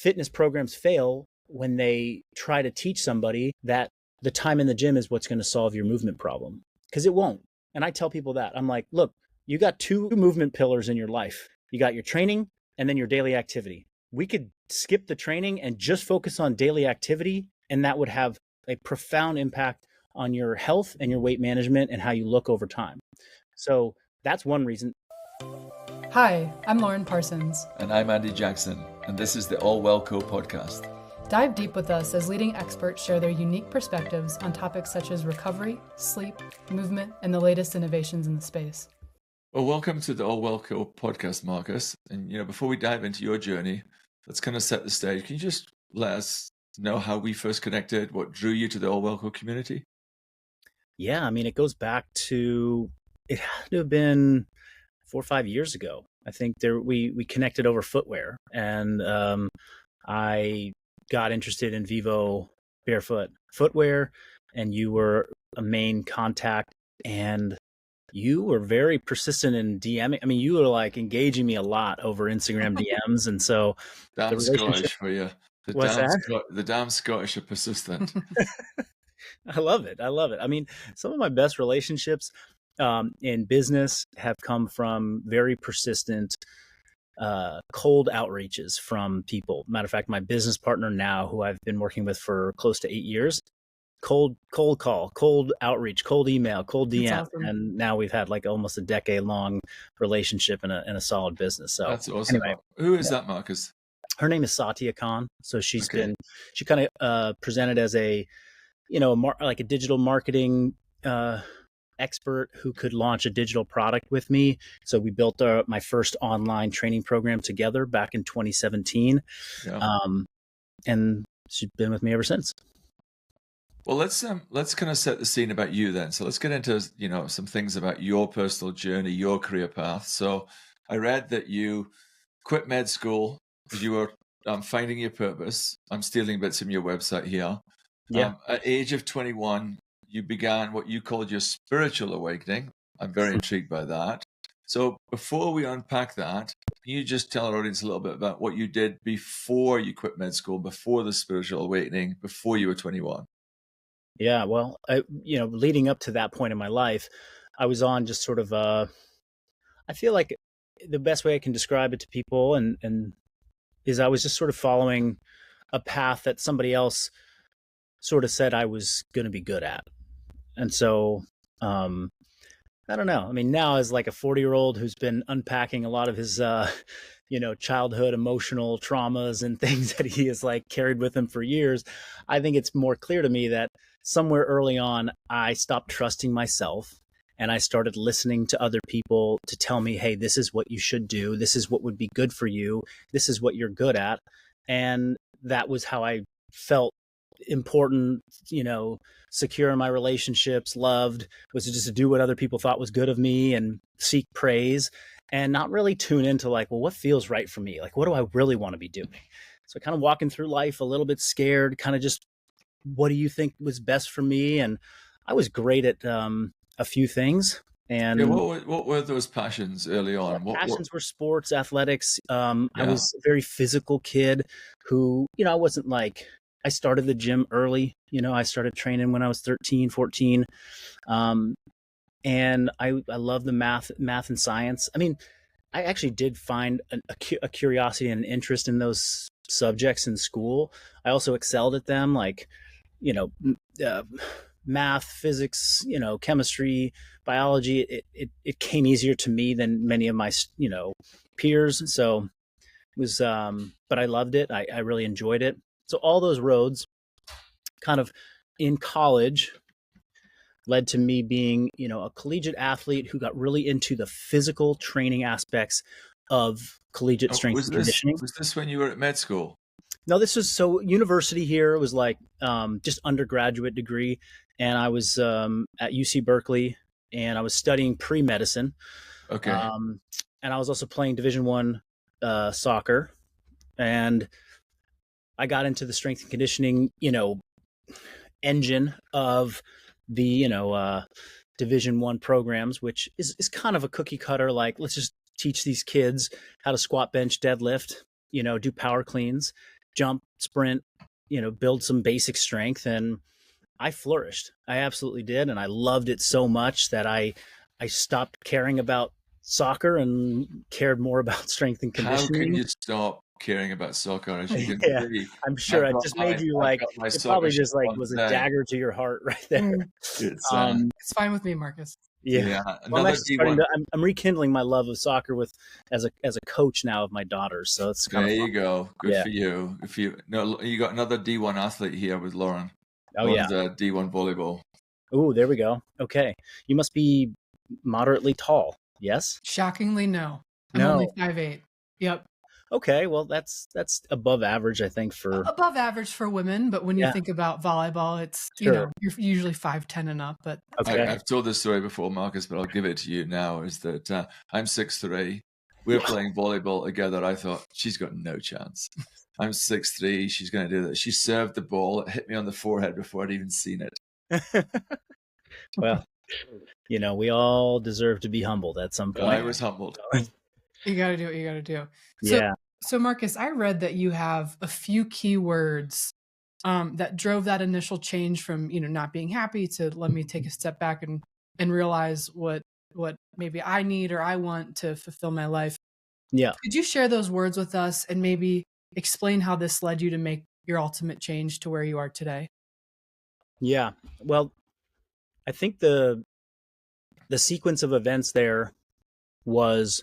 fitness programs fail when they try to teach somebody that the time in the gym is what's going to solve your movement problem, because it won't. And I tell people that. I'm like, look, you got two movement pillars in your life. You got your training and then your daily activity. We could skip the training and just focus on daily activity, and that would have a profound impact on your health and your weight management and how you look over time. So that's one reason. Hi, I'm Lauren Parsons. And I'm Andy Jackson, and this is the ALWELLCO podcast. Dive deep with us as leading experts share their unique perspectives on topics such as recovery, sleep, movement, and the latest innovations in the space. Well, welcome to the ALWELLCO podcast, Marcus. And before we dive into your journey, let's kind of set the stage. Can you just let us know how we first connected, what drew you to the ALWELLCO community? Yeah, I mean, it goes back to, it had to have been 4 or 5 years ago. I think we connected over footwear, and I got interested in Vivo barefoot footwear, and you were a main contact, and you were very persistent in DMing. I mean, you were like engaging me a lot over Instagram DMs, and so damn Scottish for you. The damn Scottish are persistent. I love it. I mean, some of my best relationships in business have come from very persistent cold outreaches from people. Matter of fact, my business partner now, who I've been working with for close to 8 years, cold call, cold outreach, cold email, cold DM. Awesome. And now we've had like almost a decade-long relationship in a solid business. So that's awesome. Anyway, who is that, Marcus? Her name is Satya Khan. So she kind of presented as a like a digital marketing expert who could launch a digital product with me. So we built my first online training program together back in 2017. Yeah. And she's been with me ever since. Well, let's kind of set the scene about you then. So let's get into, some things about your personal journey, your career path. So I read that you quit med school because you were finding your purpose. I'm stealing bits from your website here. Yeah. At age of 21, you began what you called your spiritual awakening. I'm very intrigued by that. So before we unpack that, can you just tell our audience a little bit about what you did before you quit med school, before the spiritual awakening, before you were 21? Yeah, well, leading up to that point in my life, I was on just sort of I feel like the best way I can describe it to people and is I was just sort of following a path that somebody else sort of said I was going to be good at. And so, I don't know. I mean, now as like a 40-year-old who's been unpacking a lot of his, childhood emotional traumas and things that he has like carried with him for years, I think it's more clear to me that somewhere early on, I stopped trusting myself and I started listening to other people to tell me, hey, this is what you should do. This is what would be good for you. This is what you're good at. And that was how I felt important, secure in my relationships, loved, was just to do what other people thought was good of me and seek praise and not really tune into like, well, what feels right for me? Like, what do I really want to be doing? So kind of walking through life a little bit scared, kind of just, what do you think was best for me? And I was great at a few things. And what were those passions early on? Passions were sports, athletics. I was a very physical kid who, I wasn't like, I started the gym early. I started training when I was 13, 14. And I love the math and science. I mean, I actually did find a curiosity and an interest in those subjects in school. I also excelled at them, like, math, physics, chemistry, biology. It came easier to me than many of my, peers. So it was, but I loved it. I really enjoyed it. So all those roads kind of in college led to me being, a collegiate athlete who got really into the physical training aspects of collegiate strength and conditioning. Was this when you were at med school? No, this was university here. It was like just undergraduate degree. And I was at UC Berkeley and I was studying pre-medicine. Okay. And I was also playing Division I soccer. And I got into the strength and conditioning, engine of the, Division I programs, which is kind of a cookie cutter. Like, let's just teach these kids how to squat, bench, deadlift, do power cleans. jump, sprint, build some basic strength. And I flourished. I absolutely did. And I loved it so much that I stopped caring about soccer and cared more about strength and How can conditioning. you stop caring about soccer? As you can Yeah, see, I'm sure it just made you I've like, got my it soccer probably shirt just like on was a today. dagger to your heart right there. It's It's fine with me, Marcus. Yeah. yeah, Well, I'm another actually starting D1. to. I'm rekindling my love of soccer as a coach now of my daughters. So it's kind There of you fun. go. Good Yeah. for you. If you no, you got another D1 athlete here with Lauren. Oh yeah. Lauren's a D1 volleyball. Ooh, there we go. Okay, you must be moderately tall. Yes. Shockingly, no. I'm only No. 5'8". Yep. Okay. Well, that's above average, I think. For Above average for women, but when you yeah, think about volleyball, it's, sure. you're usually 5'10" and up, but that's Okay. I've told this story before, Marcus, but I'll give it to you now. Is that I'm 6'3". We were playing volleyball together. I thought she's got no chance. I'm 6'3". She's going to do that. She served the ball. It hit me on the forehead before I'd even seen it. Well, we all deserve to be humbled at some point. I was humbled. you got to do what you got to do. Yeah. So Marcus, I read that you have a few keywords that drove that initial change from, not being happy to let me take a step back and realize what maybe I need or I want to fulfill my life. Yeah. Could you share those words with us and maybe explain how this led you to make your ultimate change to where you are today? Yeah. Well, I think the sequence of events there was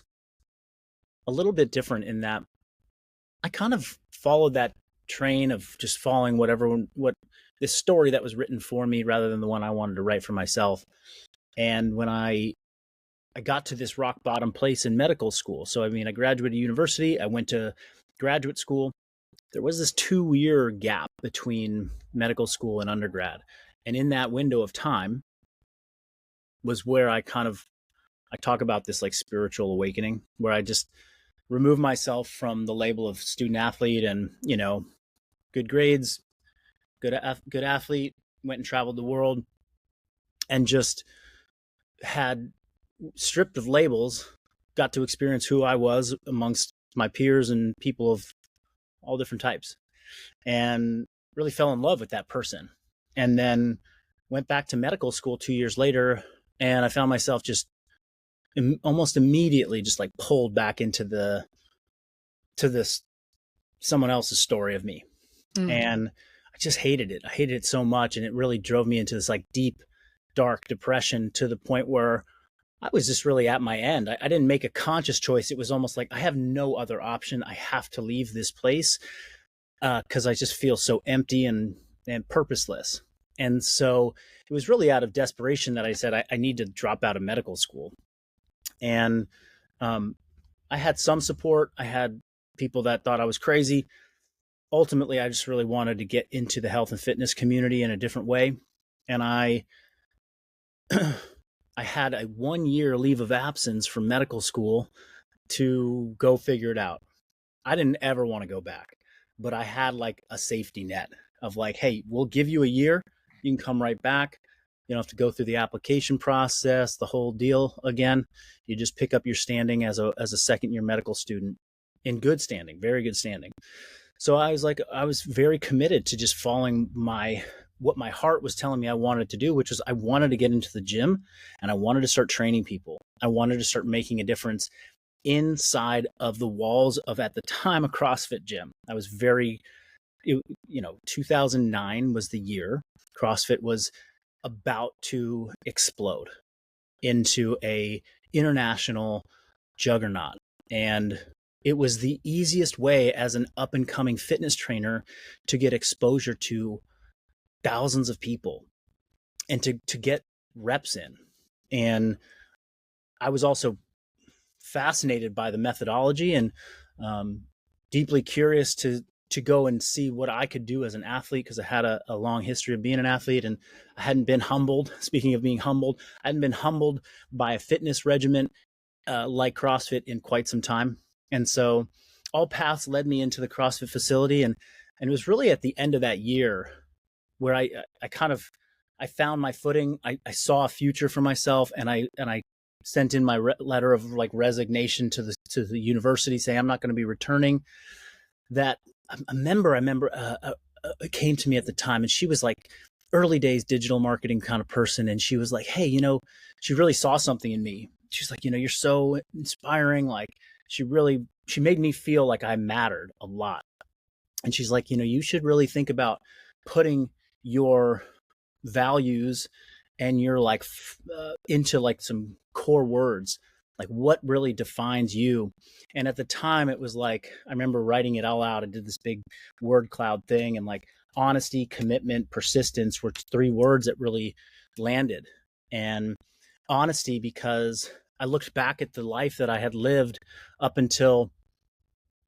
a little bit different in that I kind of followed that train of just following what this story that was written for me rather than the one I wanted to write for myself. And when I got to this rock bottom place in medical school, so I mean, I graduated university, I went to graduate school. There was this 2-year gap between medical school and undergrad. And in that window of time was where I talk about this like spiritual awakening, where I just remove myself from the label of student athlete and, good grades, good athlete, went and traveled the world and just had stripped of labels, got to experience who I was amongst my peers and people of all different types and really fell in love with that person. And then went back to medical school 2 years later. And I found myself just almost immediately just like pulled back into this someone else's story of me. And I just hated it. I hated it so much. And it really drove me into this like deep, dark depression to the point where I was just really at my end. I didn't make a conscious choice. It was almost like I have no other option. I have to leave this place because I just feel so empty and purposeless. And so it was really out of desperation that I said, I need to drop out of medical school. And I had some support. I had people that thought I was crazy. Ultimately, I just really wanted to get into the health and fitness community in a different way. And I had a 1-year leave of absence from medical school to go figure it out. I didn't ever want to go back, but I had like a safety net of like, hey, we'll give you a year. You can come right back. You don't have to go through the application process, the whole deal again. You just pick up your standing as a second-year medical student in good standing, very good standing. So I was very committed to just following what my heart was telling me I wanted to do, which was I wanted to get into the gym and I wanted to start training people. I wanted to start making a difference inside of the walls of, at the time, a CrossFit gym. I was 2009 was the year. CrossFit was about to explode into a international juggernaut. And it was the easiest way as an up and coming fitness trainer to get exposure to thousands of people and to get reps in. And I was also fascinated by the methodology and deeply curious to go and see what I could do as an athlete, because I had a long history of being an athlete and I hadn't been humbled. Speaking of being humbled, I hadn't been humbled by a fitness regimen like CrossFit in quite some time. And so all paths led me into the CrossFit facility. And it was really at the end of that year where I found my footing. I saw a future for myself, and I sent in my letter of like resignation to the university saying I'm not going to be returning. That a member, came to me at the time, and she was like early days digital marketing kind of person. And she was like, hey, she really saw something in me. She's like, you're so inspiring. Like she made me feel like I mattered a lot. And she's like, you should really think about putting your values and your like into like some core words, like what really defines you. And at the time it was like, I remember writing it all out. I did this big word cloud thing, and like honesty, commitment, persistence were 3 words that really landed. And honesty, because I looked back at the life that I had lived up until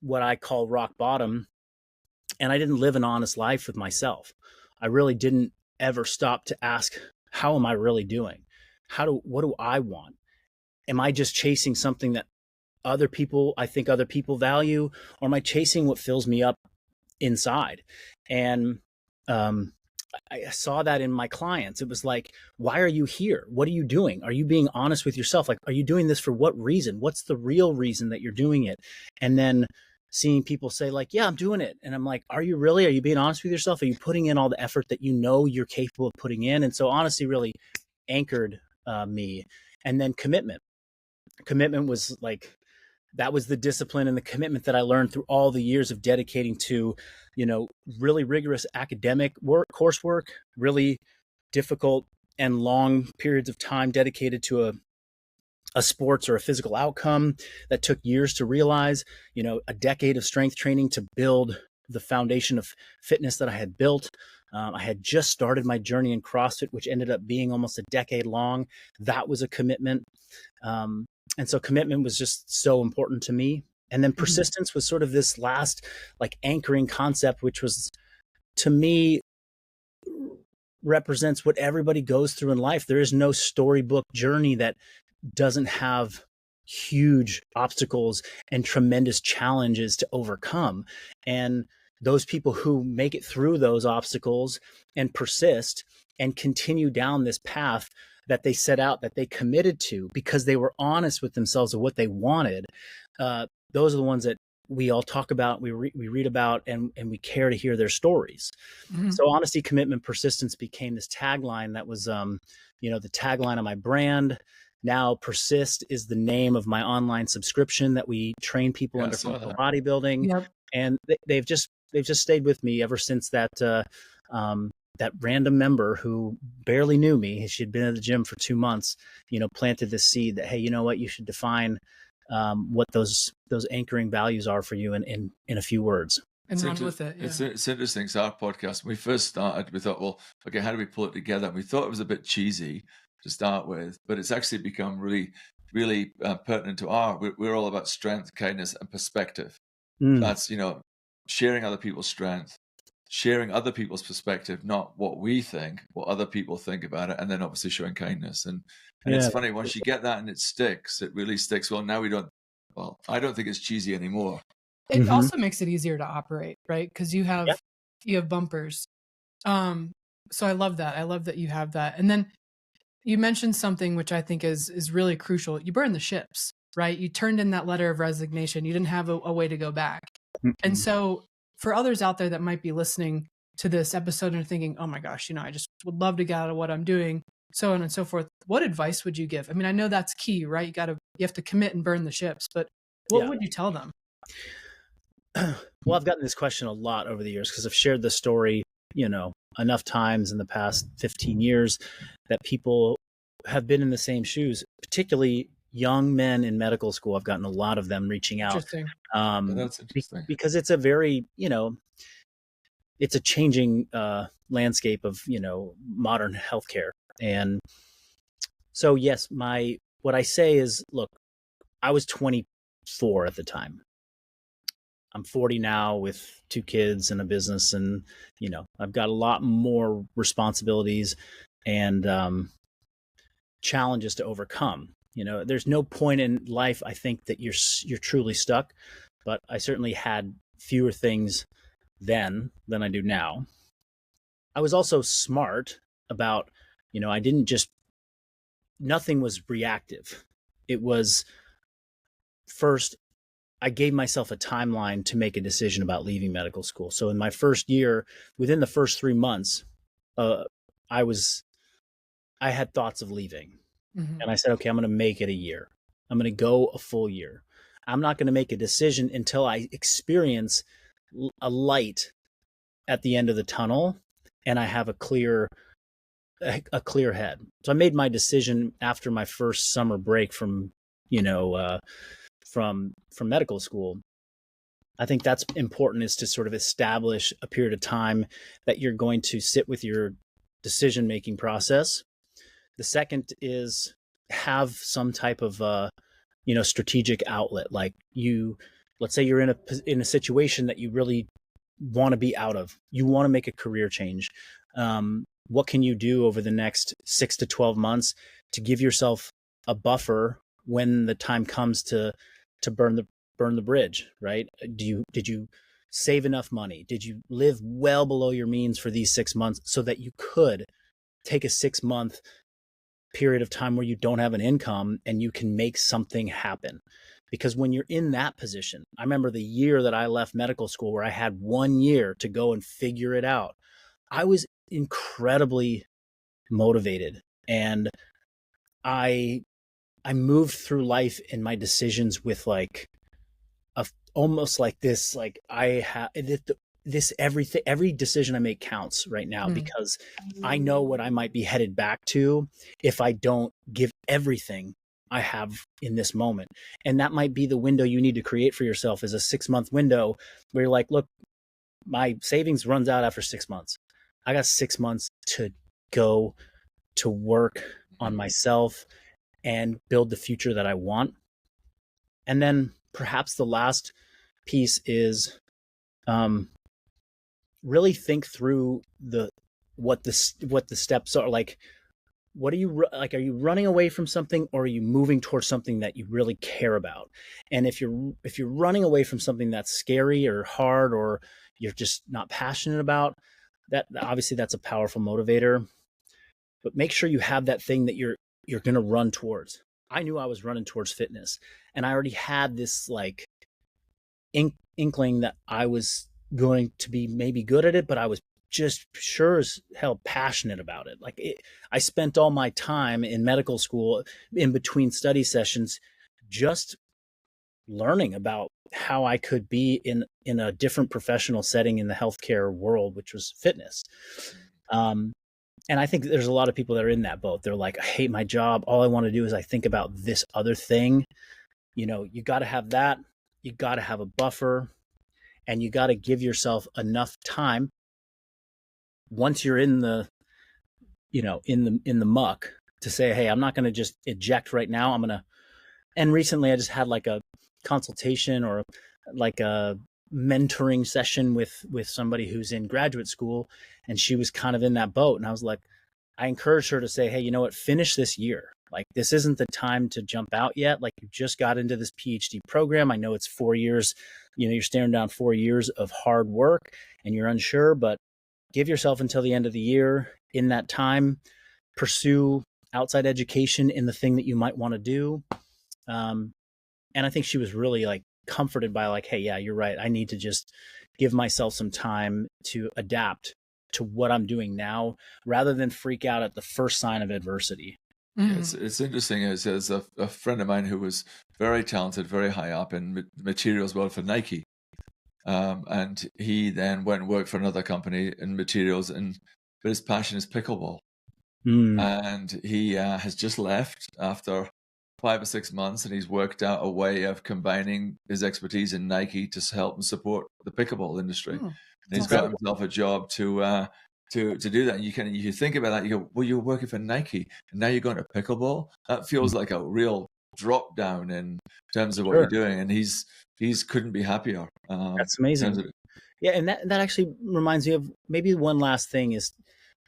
what I call rock bottom, and I didn't live an honest life with myself. I really didn't ever stop to ask, how am I really doing? What do I want? Am I just chasing something that I think other people value, or am I chasing what fills me up inside? And I saw that in my clients. It was like, why are you here? What are you doing? Are you being honest with yourself? Like, are you doing this for what reason? What's the real reason that you're doing it? And then seeing people say like, yeah, I'm doing it. And I'm like, are you really? Are you being honest with yourself? Are you putting in all the effort that you're capable of putting in? And so honesty really anchored me. And then commitment was like, that was the discipline and the commitment that I learned through all the years of dedicating to, really rigorous academic coursework, really difficult and long periods of time dedicated to a sports or a physical outcome that took years to realize, a decade of strength training to build the foundation of fitness that I had built. I had just started my journey in CrossFit, which ended up being almost a decade long. That was a commitment. And so commitment was just so important to me. And then persistence was sort of this last like anchoring concept, which was, to me, represents what everybody goes through in life. There is no storybook journey that doesn't have huge obstacles and tremendous challenges to overcome. And those people who make it through those obstacles and persist and continue down this path that they set out, that they committed to, because they were honest with themselves of what they wanted, those are the ones that we all talk about, we read about, and we care to hear their stories. So honesty, commitment, persistence became this tagline that was, the tagline of my brand. Now Persist is the name of my online subscription that we train people under functional bodybuilding. Yep. And they've just stayed with me ever since that random member who barely knew me. She'd been at the gym for 2 months, planted this seed that, hey, you know what, you should define what those anchoring values are for you in a few words. And run with it. Yeah. It's interesting. It's our podcast. When we first started, we thought, well, okay, how do we pull it together? And we thought it was a bit cheesy to start with, but it's actually become really, really pertinent to we're all about strength, kindness, and perspective. That's, sharing other people's strength, sharing other people's perspective, not what we think, what other people think about it, and then obviously showing kindness. And it's funny, once you get that and it sticks, it really sticks. Well, I don't think it's cheesy anymore. It also makes it easier to operate, right? Because you have bumpers. So I love that. I love that you have that. And then you mentioned something which I think is really crucial. You burn the ships, right? You turned in that letter of resignation. You didn't have a way to go back. And so for others out there that might be listening to this episode and thinking, oh my gosh, I just would love to get out of what I'm doing, so on and so forth. What advice would you give? I mean, I know that's key, right? You have to commit and burn the ships, but what would you tell them? Well, I've gotten this question a lot over the years because I've shared this story, enough times in the past 15 years that people have been in the same shoes, particularly young men in medical school. I've gotten a lot of them reaching out. Interesting. That's interesting. Because it's a very, it's a changing landscape of, modern healthcare. And so, yes, what I say is, look, I was 24 at the time. I'm 40 now with 2 kids and a business, and, I've got a lot more responsibilities and challenges to overcome. There's no point in life, I think, that you're truly stuck, but I certainly had fewer things then than I do now. I was also smart about, I didn't just, nothing was reactive. It was first I gave myself a timeline to make a decision about leaving medical school. So in my first year, within the first 3 months, uh, I had thoughts of leaving. Mm-hmm. And I said, okay, I'm going to make it a year. I'm going to go a full year. I'm not going to make a decision until I experience a light at the end of the tunnel and I have a clear head. So I made my decision after my first summer break from, from medical school. I think that's important, is to sort of establish a period of time that you're going to sit with your decision-making process. The second is have some type of, strategic outlet. Like let's say you're in a situation that you really want to be out of. You want to make a career change. What can you do over the next 6 to 12 months to give yourself a buffer when the time comes to burn the bridge, right? Did you save enough money? Did you live well below your means for these 6 months so that you could take a 6-month period of time where you don't have an income and you can make something happen? Because when you're in that position, I remember the year that I left medical school, where I had 1 year to go and figure it out. I was incredibly motivated, and I moved through life in my decisions with like almost like this, like I have this everything, every decision I make counts right now, because I know what I might be headed back to if I don't give everything I have in this moment. And that might be the window you need to create for yourself, is a 6-month window where you're like, look, my savings runs out after 6 months. I got 6 months to go to work on myself and build the future that I want. And then perhaps the last piece is really think through what the steps are. Like, what are you like? Are you running away from something, or are you moving towards something that you really care about? And if you're running away from something that's scary or hard, or you're just not passionate about, that obviously that's a powerful motivator. But make sure you have that thing that you're going to run towards. I knew I was running towards fitness, and I already had this like inkling that I was going to be maybe good at it, but I was just sure as hell passionate about it. I spent all my time in medical school in between study sessions just learning about how I could be in a different professional setting in the healthcare world, which was fitness. And I think there's a lot of people that are in that boat. They're like, I hate my job. All I want to do is I think about this other thing. You got to have that. You got to have a buffer, and you got to give yourself enough time once you're in the, in the muck, to say, hey, I'm not going to just eject right now. And recently I just had like a consultation or like a mentoring session with somebody who's in graduate school, and she was kind of in that boat. And I was like, I encouraged her to say, hey, you know what, finish this year. Like, this isn't the time to jump out yet. Like, you just got into this PhD program. I know it's 4 years, you're staring down 4 years of hard work and you're unsure, but give yourself until the end of the year. In that time, pursue outside education in the thing that you might want to do. And I think she was really like comforted by like, hey, yeah, you're right. I need to just give myself some time to adapt to what I'm doing now, rather than freak out at the first sign of adversity. It's interesting. As a friend of mine who was very talented, very high up in materials world for Nike, and he then went and worked for another company in materials, but his passion is pickleball. And he has just left after 5 or 6 months, and he's worked out a way of combining his expertise in Nike to help and support the pickleball industry. And he's got himself a job to do that. And you think about that, you go, well, you're working for Nike and now you're going to pickleball. That feels like a real drop down in terms of what you're doing. And he's couldn't be happier. That's amazing. Yeah. And that actually reminds me of maybe one last thing, is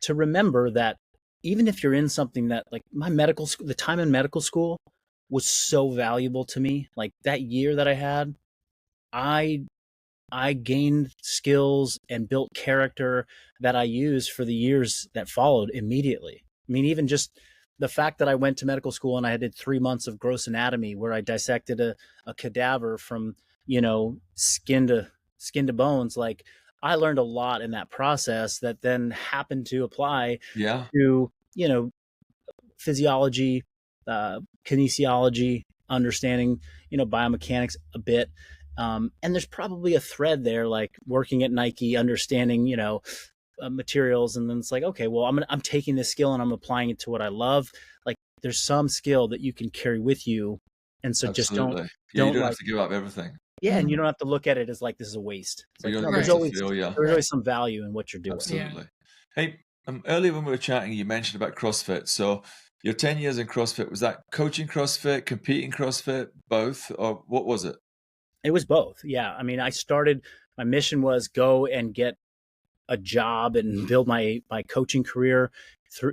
to remember that even if you're in something that, like, the time in medical school was so valuable to me. Like, that year that I had, I gained skills and built character that I used for the years that followed immediately. I mean, even just the fact that I went to medical school and I did 3 months of gross anatomy, where I dissected a cadaver from skin to bones. Like, I learned a lot in that process that then happened to apply Yeah. to, physiology, kinesiology, understanding, biomechanics a bit. And there's probably a thread there, like working at Nike, understanding, materials. And then it's like, okay, well, I'm taking this skill and I'm applying it to what I love. Like, there's some skill that you can carry with you. And so just Absolutely. Yeah, you don't don't like, have to give up everything. yeah. And you don't have to look at it as like, this is a waste. It's You like, don't no, have there's to Right. feel, yeah. always some value in what you're doing. Absolutely. Hey, earlier when we were chatting, you mentioned about CrossFit. So your 10 years in CrossFit, was that coaching CrossFit, competing CrossFit, both, or what was it? It was both. Yeah. I mean, my mission was go and get a job and build my coaching career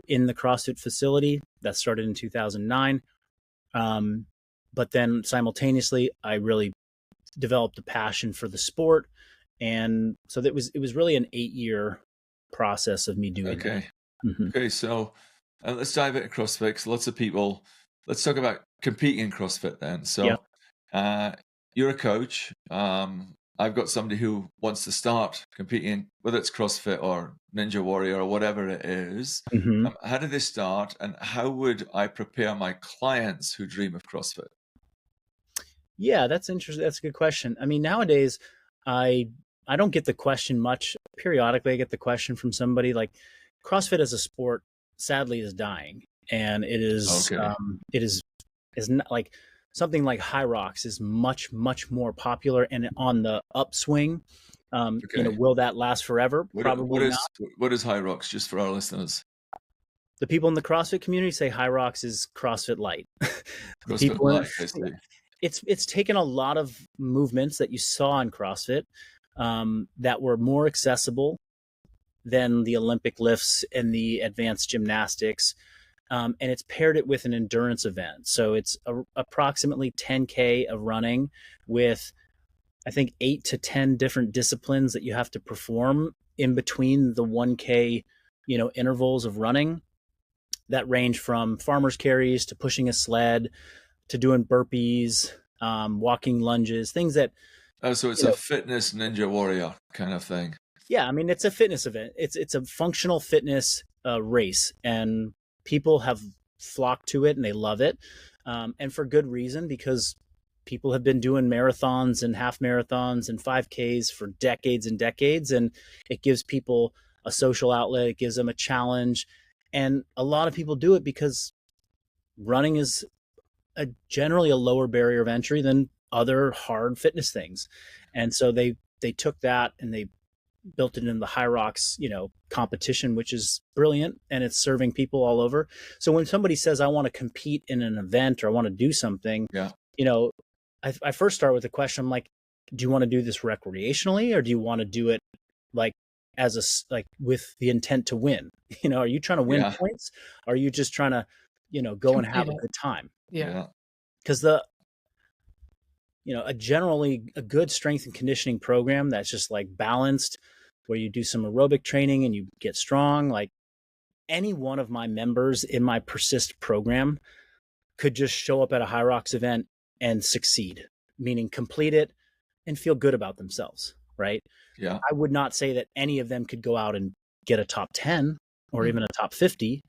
in the CrossFit facility. That started in 2009. But then simultaneously, I really developed a passion for the sport. And so it was really an 8-year process of me doing that. Okay. Mm-hmm. Okay. So let's dive into CrossFit, 'cause lots of people, let's talk about competing in CrossFit then. So you're a coach. I've got somebody who wants to start competing, whether it's CrossFit or Ninja Warrior or whatever it is. Mm-hmm. How did they start, and how would I prepare my clients who dream of CrossFit? Yeah, that's interesting. That's a good question. I mean, nowadays, I don't get the question much. Periodically, I get the question from somebody like, CrossFit as a sport, sadly, is dying, and it is Okay. is not like something like High Rocks is much more popular and on the upswing. Okay. Will that last forever? Probably not. What is High Rocks, just for our listeners? The people in the CrossFit community say High Rocks is CrossFit Light. CrossFit Light, I see. It's taken a lot of movements that you saw in CrossFit that were more accessible than the Olympic lifts and the advanced gymnastics. And it's paired it with an endurance event. So it's approximately 10K of running with, I think, 8 to 10 different disciplines that you have to perform in between the 1K, intervals of running that range from farmer's carries to pushing a sled to doing burpees, walking lunges, things that. Oh, so it's a fitness Ninja Warrior kind of thing. Yeah, I mean, it's a fitness event. It's a functional fitness race, and people have flocked to it and they love it, and for good reason, because people have been doing marathons and half marathons and 5Ks for decades and decades, and it gives people a social outlet. It gives them a challenge, and a lot of people do it because running is generally a lower barrier of entry than other hard fitness things, and so they took that and they built it into the High Rocks, competition, which is brilliant, and it's serving people all over. So when somebody says, I want to compete in an event or I want to do something, I first start with the question. I'm like, do you want to do this recreationally, or do you want to do it like with the intent to win? Are you trying to win points? Or are you just trying to, go and have a good time? Yeah. Because a good strength and conditioning program that's just like balanced, where you do some aerobic training and you get strong, like any one of my members in my Persist program could just show up at a High Rocks event and succeed, meaning complete it and feel good about themselves, right? Yeah. I would not say that any of them could go out and get a top 10 or even a top 50.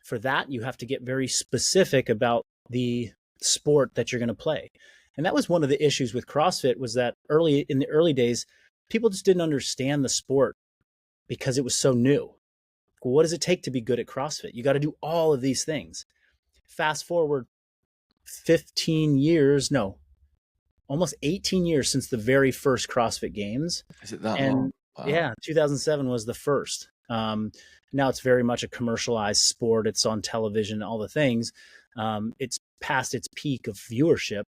For that, you have to get very specific about the sport that you're going to play. And that was one of the issues with CrossFit, was that in the early days, people just didn't understand the sport because it was so new. Well, what does it take to be good at CrossFit? You got to do all of these things. Fast forward 15 years, no, almost 18 years since the very first CrossFit Games. Is it that long? Wow. Yeah, 2007 was the first. Now it's very much a commercialized sport. It's on television, all the things. It's past its peak of viewership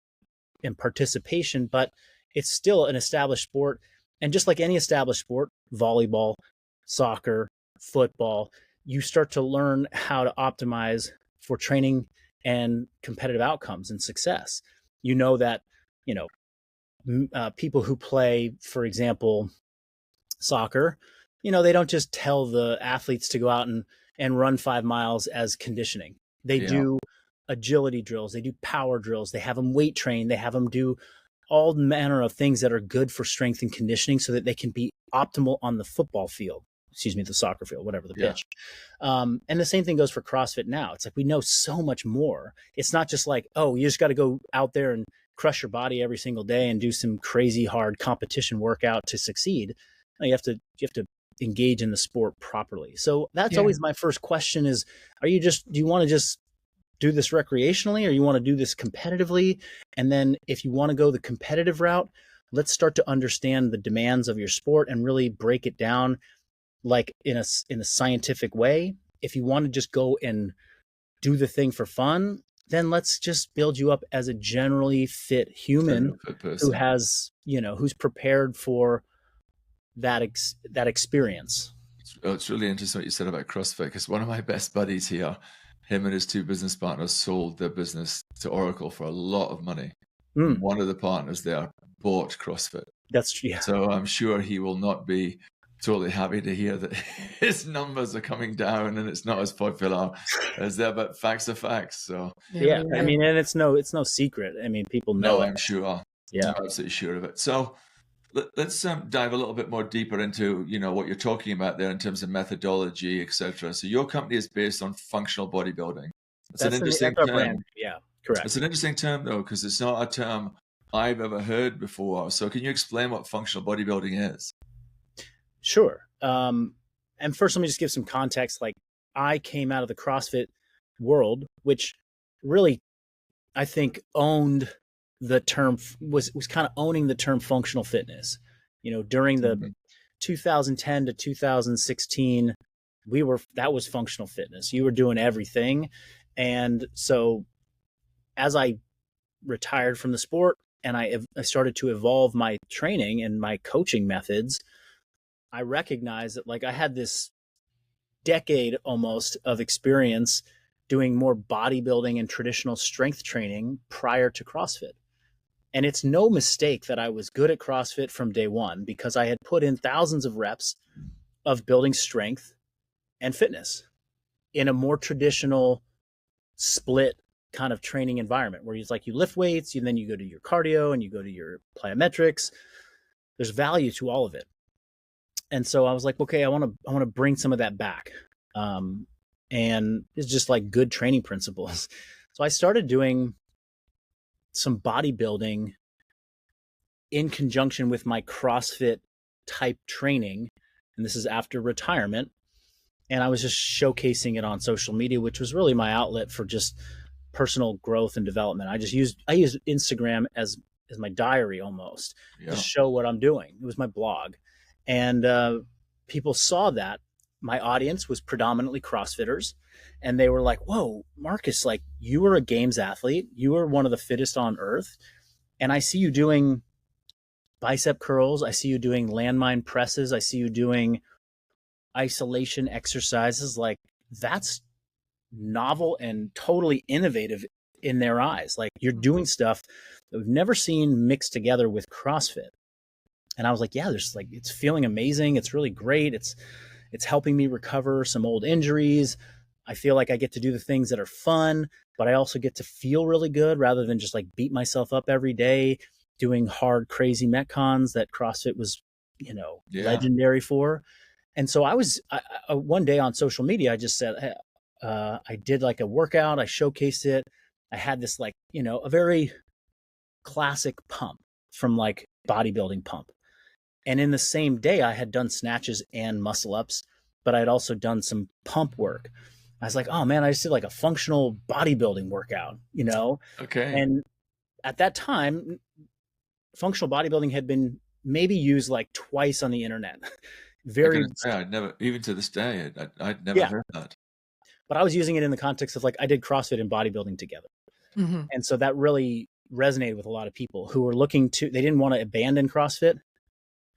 and participation, but it's still an established sport. And just like any established sport, volleyball, soccer, football, you start to learn how to optimize for training and competitive outcomes and success. That, people who play, for example, soccer, they don't just tell the athletes to go out and run 5 miles as conditioning. They do agility drills. They do power drills. They have them weight train. They have them do all manner of things that are good for strength and conditioning so that they can be optimal on the football field, the soccer field, whatever the pitch. And the same thing goes for CrossFit now. It's like we know so much more. It's not just like, oh, you just got to go out there and crush your body every single day and do some crazy hard competition workout to succeed. No, you have to engage in the sport properly. So that's always my first question is, do you want to just do this recreationally, or you want to do this competitively? And then if you want to go the competitive route, let's start to understand the demands of your sport and really break it down like in a scientific way. If you want to just go and do the thing for fun, then let's just build you up as a generally fit human who has, who's prepared for that experience. It's really interesting what you said about CrossFit, because one of my best buddies here, him and his two business partners sold their business to Oracle for a lot of money. One of the partners there bought CrossFit. So I'm sure he will not be totally happy to hear that his numbers are coming down and it's not as popular as there, but facts are facts. So I mean, and it's no secret. I mean, people know. No, I'm sure. Yeah, I'm absolutely sure of it. So let's dive a little bit more deeper into what you're talking about there in terms of methodology, etc. So your company is based on functional bodybuilding. That's an interesting term. Brand. Yeah, correct. It's an interesting term though, because it's not a term I've ever heard before. So can you explain what functional bodybuilding is? Sure. And first, let me just give some context. Like, I came out of the CrossFit world, which really, I think, owned the term, was kind of owning the term functional fitness. During the 2010 to 2016, that was functional fitness. You were doing everything. And so as I retired from the sport and I started to evolve my training and my coaching methods, I recognized that like I had this decade almost of experience doing more bodybuilding and traditional strength training prior to CrossFit. And it's no mistake that I was good at CrossFit from day one, because I had put in thousands of reps of building strength and fitness in a more traditional split kind of training environment where it's like you lift weights, and then you go to your cardio and you go to your plyometrics. There's value to all of it. And so I was like, okay, I want to bring some of that back. And it's just like good training principles. So I started doing some bodybuilding in conjunction with my CrossFit type training. And this is after retirement. And I was just showcasing it on social media, which was really my outlet for just personal growth and development. I used Instagram as my diary almost to show what I'm doing. It was my blog. And people saw that. My audience was predominantly CrossFitters, and they were like, whoa, Marcus, like, you were a games athlete. You were one of the fittest on earth. And I see you doing bicep curls. I see you doing landmine presses. I see you doing isolation exercises. Like, that's novel and totally innovative in their eyes. Like, you're doing stuff that we've never seen mixed together with CrossFit. And I was like, yeah, it's feeling amazing. It's really great. It's helping me recover some old injuries. I feel like I get to do the things that are fun, but I also get to feel really good rather than just like beat myself up every day doing hard, crazy Metcons that CrossFit was, legendary for. And so I one day on social media, I just said, I did like a workout. I showcased it. I had this like, a very classic pump from like bodybuilding pump. And in the same day, I had done snatches and muscle ups, but I'd also done some pump work. I was like, oh man, I just did like a functional bodybuilding workout, Okay. And at that time, functional bodybuilding had been maybe used like twice on the internet. I'd never, even to this day, I'd never heard that. But I was using it in the context of like, I did CrossFit and bodybuilding together. Mm-hmm. And so that really resonated with a lot of people who were they didn't want to abandon CrossFit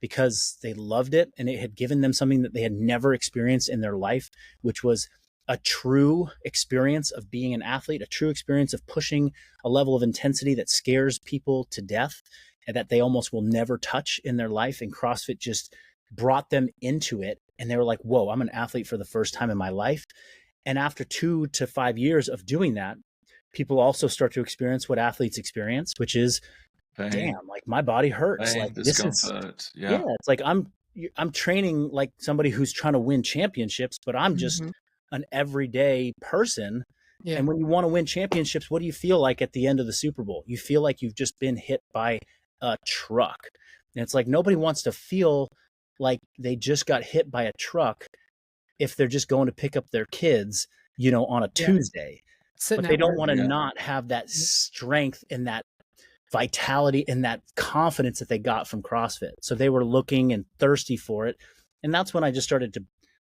because they loved it and it had given them something that they had never experienced in their life, which was a true experience of being an athlete, a true experience of pushing a level of intensity that scares people to death and that they almost will never touch in their life. And CrossFit just brought them into it. And they were like, whoa, I'm an athlete for the first time in my life. And after 2 to 5 years of doing that, people also start to experience what athletes experience, which is Pain, damn, like my body hurts. pain, Like this is, discomfort. yeah, Yeah. it's like I'm training like somebody who's trying to win championships, but I'm just Mhm. an everyday person. Yeah. And when you want to win championships, what do you feel like at the end of the Super Bowl? You feel like you've just been hit by a truck. And it's like nobody wants to feel like they just got hit by a truck if they're just going to pick up their kids, on a Yeah. Tuesday. Sitting But they at don't work. want to Yeah. not have that strength and that vitality and that confidence that they got from CrossFit. So they were looking and thirsty for it. And that's when I just started to,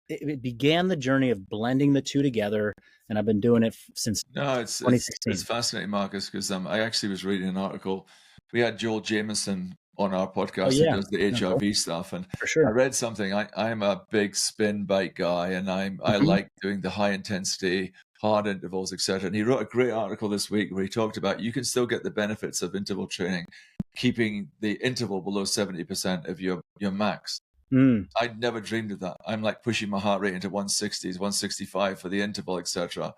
it began the journey of blending the two together. And I've been doing it since No, it's 2016. fascinating, Marcus, because I actually was reading an article. We had Joel Jameson on our Oh, podcast who yeah. does the Yeah, cool. HRV stuff, and For I sure. read something. I'm a big spin bike guy, and I Mhm. like doing the high intensity, hard intervals, etc. And he wrote a great article this week where he talked about you can still get the benefits of interval training, keeping the interval below 70% of your max. Mm. I'd never dreamed of that. I'm like pushing my heart rate into 160s, 165 for the interval, etc.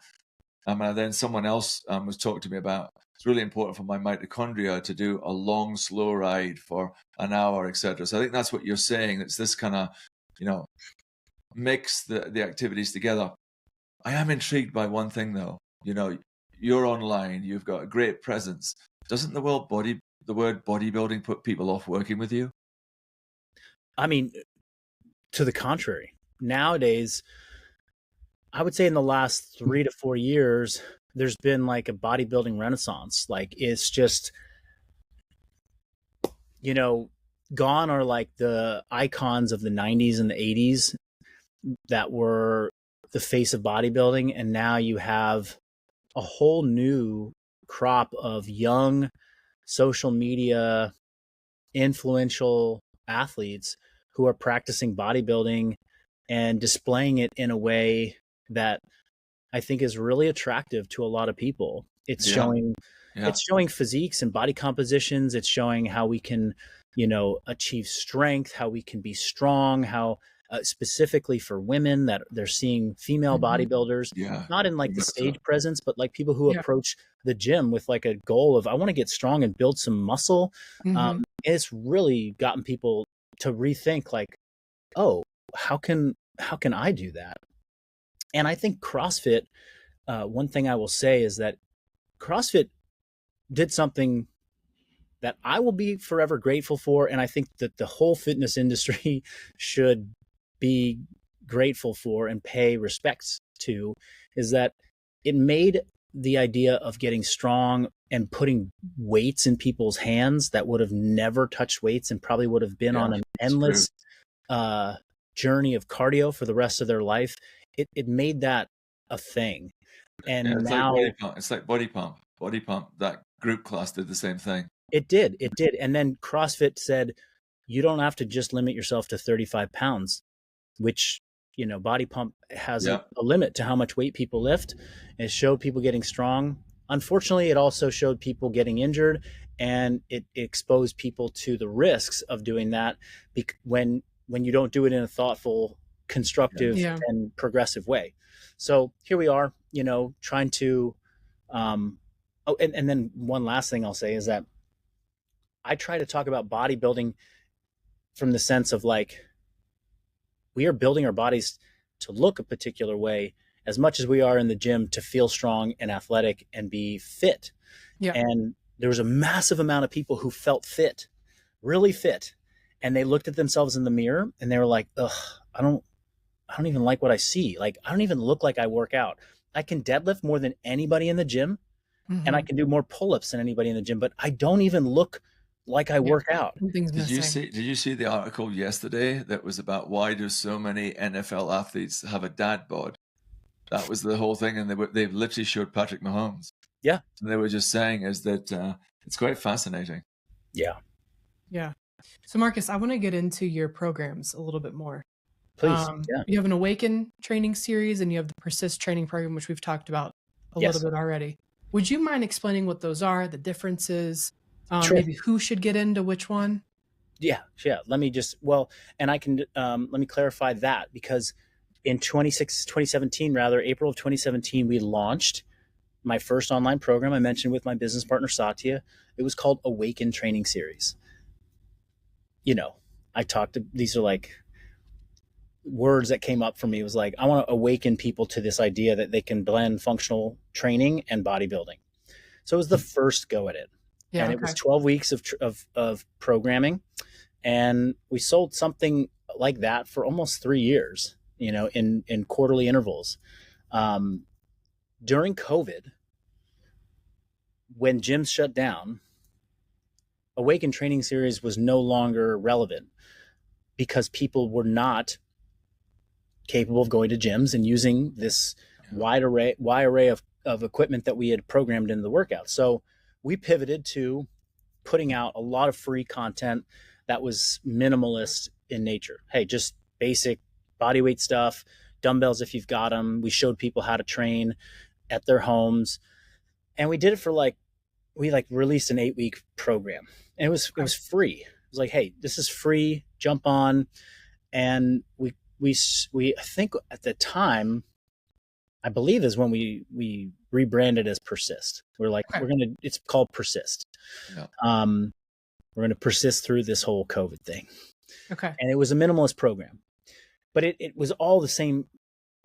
And then someone else was talking to me about it's really important for my mitochondria to do a long, slow ride for an hour, etc. So I think that's what you're saying. It's this kind of, mix the activities together. I am intrigued by one thing though. You're online. You've got a great presence. Doesn't the word bodybuilding put people off working with you? I mean, to the contrary. Nowadays, I would say in the last 3 to 4 years, there's been like a bodybuilding renaissance. Like it's just, gone are like the icons of the 90s and the 80s that were the face of bodybuilding. And now you have a whole new crop of young social media influential athletes who are practicing bodybuilding and displaying it in a way that I think is really attractive to a lot of people. It's Yeah. showing Yeah. it's showing physiques and body compositions. It's showing how we can, achieve strength, how we can be strong, how specifically for women that they're seeing female Mhm. bodybuilders, Yeah. not in like the That's stage presence, but like people who Yeah. approach the gym with like a goal of, I want to get strong and build some muscle. Mhm. It's really gotten people to rethink like, oh, how can I do that? And I think CrossFit, one thing I will say is that CrossFit did something that I will be forever grateful for. And I think that the whole fitness industry should be grateful for and pay respects to, is that it made the idea of getting strong and putting weights in people's hands that would have never touched weights and probably would have been Yeah, on an it's true. endless journey of cardio for the rest of their life. It made that a thing. And Yeah, it's like now body pump. It's like body pump. Body pump. That group class did the same thing. it did. And then CrossFit said, you don't have to just limit yourself to 35 pounds, which, Body Pump has Yeah. a limit to how much weight people lift. It showed people getting strong. Unfortunately, it also showed people getting injured, and it exposed people to the risks of doing that when you don't do it in a thoughtful, constructive, Yeah. and progressive way. So here we are, trying to. And then one last thing I'll say is that I try to talk about bodybuilding from the sense of like, we are building our bodies to look a particular way as much as we are in the gym to feel strong and athletic and be fit. Yeah. And there was a massive amount of people who felt fit, really fit. And they looked at themselves in the mirror and they were like, ugh, I don't even like what I see. Like, I don't even look like I work out. I can deadlift more than anybody in the gym, and I Mhm. can do more pull-ups than anybody in the gym, but I don't even look like I Yeah. work out. Something's Did you missing. see the article yesterday that was about why do so many NFL athletes have a dad bod? That was the whole thing, and they literally showed Patrick Mahomes. Yeah. And they were just saying is that it's quite fascinating. Yeah. Yeah. So Marcus, I want to get into your programs a little bit more. Please. Yeah. You have an Awaken training series and you have the Persist training program, which we've talked about a Yes. little bit already. Would you mind explaining what those are, the differences, Sure. maybe who should get into which one? Yeah. Let me just, and I can, let me clarify that, because in 2017, April of 2017, we launched my first online program I mentioned with my business partner, Satya. It was called Awaken Training Series. These are like words that came up for me. It was like, I want to awaken people to this idea that they can blend functional training and bodybuilding. So it was the first go at it. Yeah, and it was 12 weeks of programming. And we sold something like that for almost 3 years, in quarterly intervals. During COVID, when gyms shut down, Awaken Training Series was no longer relevant because people were not capable of going to gyms and using this wide array of equipment that we had programmed into the workout. So we pivoted to putting out a lot of free content that was minimalist in nature. Hey, just basic body weight stuff, dumbbells if you've got them. We showed people how to train at their homes, and we did it for we released an 8-week program, and it was free. It was like, hey, this is free. Jump on, and we I think at the time, I believe is when we rebranded as Persist. We're like, it's called Persist. Yeah. We're going to persist through this whole COVID thing. Okay. And it was a minimalist program, but it was all the same,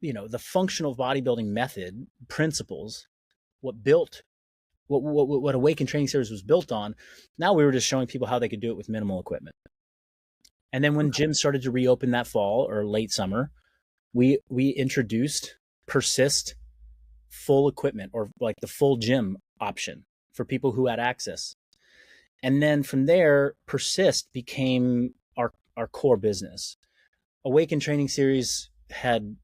the functional bodybuilding method principles, what Awaken Training Series was built on. Now we were just showing people how they could do it with minimal equipment. And then when gyms started to reopen that fall or late summer, we introduced Persist full equipment, or like the full gym option for people who had access. And then from there, Persist became our core business. Awaken Training Series had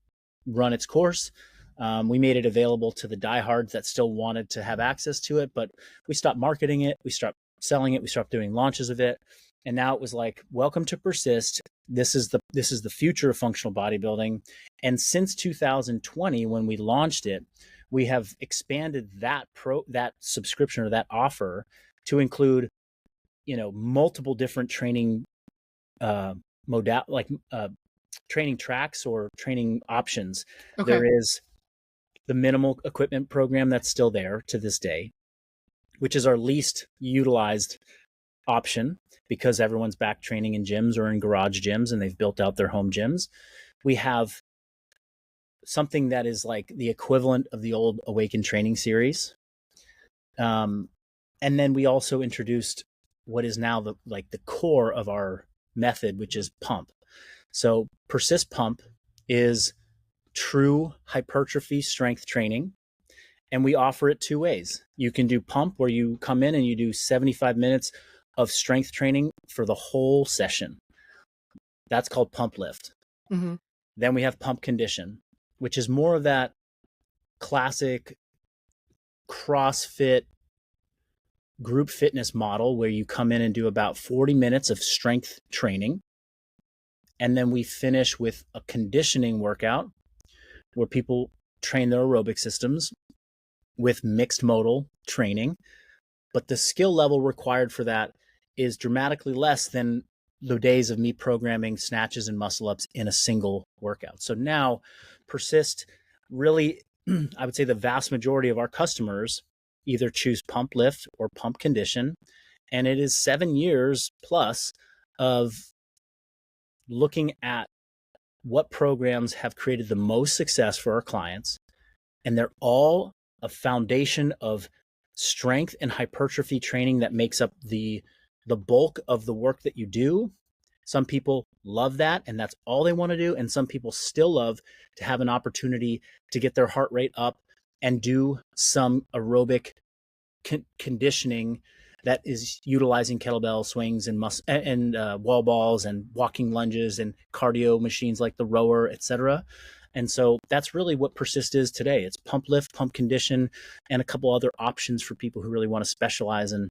run its course. We made it available to the diehards that still wanted to have access to it, but we stopped marketing it. We stopped selling it. We stopped doing launches of it. And now it was like, welcome to Persist. This is the future of functional bodybuilding. And since 2020, when we launched it, we have expanded that subscription or that offer to include, multiple different training training tracks or training options. Okay. There is the minimal equipment program that's still there to this day, which is our least utilized option because everyone's back training in gyms or in garage gyms and they've built out their home gyms. We have something that is like the equivalent of the old Awaken Training Series. And then we also introduced what is now the core of our method, which is Pump. So Persist Pump is true hypertrophy strength training. And we offer it 2 ways. You can do Pump, where you come in and you do 75 minutes of strength training for the whole session. That's called Pump Lift. Mm-hmm. Then we have Pump Condition, which is more of that classic CrossFit group fitness model where you come in and do about 40 minutes of strength training. And then we finish with a conditioning workout where people train their aerobic systems with mixed modal training. But the skill level required for that is dramatically less than the days of me programming snatches and muscle ups in a single workout. So now Persist really, I would say the vast majority of our customers either choose Pump Lift or Pump Condition. And it is 7 years plus of looking at what programs have created the most success for our clients. And they're all a foundation of strength and hypertrophy training that makes up the bulk of the work that you do. Some people love that, and that's all they want to do. And some people still love to have an opportunity to get their heart rate up and do some aerobic conditioning that is utilizing kettlebell swings and wall balls and walking lunges and cardio machines like the rower, etc. And so that's really what Persist is today. It's Pump Lift, Pump Condition, and a couple other options for people who really want to specialize in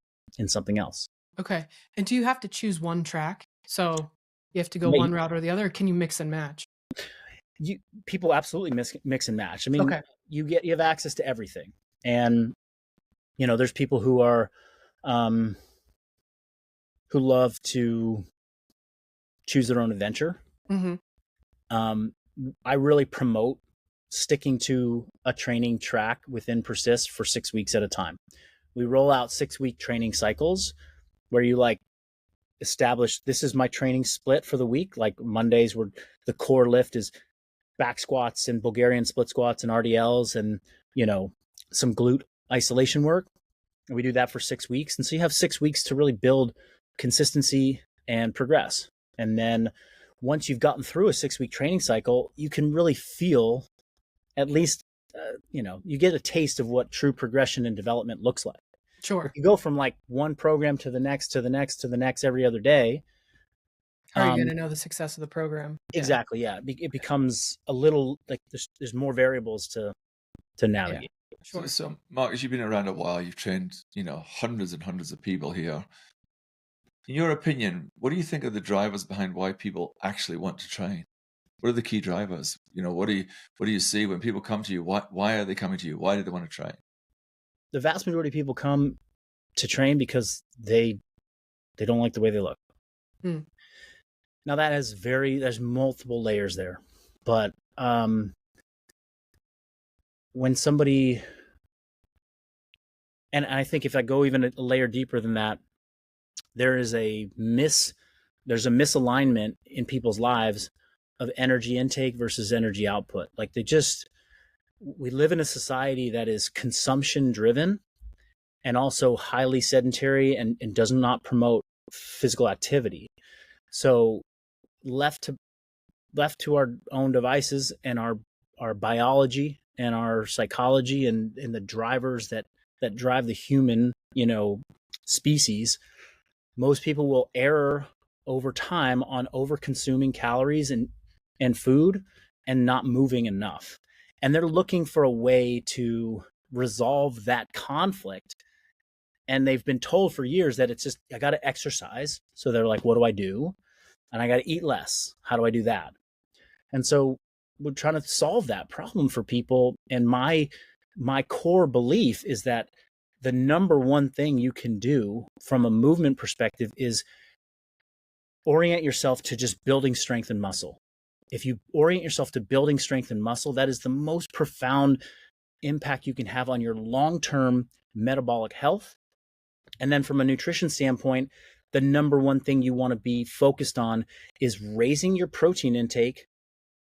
something else. Okay. And do you have to choose one track? So you have to go one route or the other, or can you mix and match? People absolutely mix and match. I mean, you have access to everything. And, there's people who are, who love to choose their own adventure. Mm-hmm. I really promote sticking to a training track within Persist for 6 weeks at a time. We roll out 6-week training cycles where you like establish, this is my training split for the week. Like Mondays, where the core lift is back squats and Bulgarian split squats and RDLs and, some glute isolation work. And we do that for 6 weeks. And so you have 6 weeks to really build consistency and progress. And then once you've gotten through a 6-week training cycle, you can really feel, at least, you get a taste of what true progression and development looks like. Sure. If you go from like one program to the next, to the next, to the next every other day, how are you going to know the success of the program? Exactly. Yeah. It becomes a little like there's more variables to navigate. Yeah. Sure. So Marcus, you've been around a while. You've trained, hundreds and hundreds of people here. In your opinion, what do you think are the drivers behind why people actually want to train? What are the key drivers? What do you see when people come to you? Why are they coming to you? Why do they want to train? The vast majority of people come to train because they don't like the way they look. Now that there's multiple layers there, but when somebody, and I think if I go even a layer deeper than that, there's a misalignment in people's lives of energy intake versus energy output. Like we live in a society that is consumption driven and also highly sedentary and does not promote physical activity. So left to our own devices and our biology and our psychology and the drivers that drive the human, species, most people will err over time on over consuming calories and food and not moving enough. And they're looking for a way to resolve that conflict. And they've been told for years that it's just, I got to exercise. So they're like, what do I do? And I got to eat less. How do I do that? And so we're trying to solve that problem for people. And my core belief is that the number one thing you can do from a movement perspective is orient yourself to just building strength and muscle. If you orient yourself to building strength and muscle, that is the most profound impact you can have on your long-term metabolic health. And then from a nutrition standpoint, the number one thing you want to be focused on is raising your protein intake.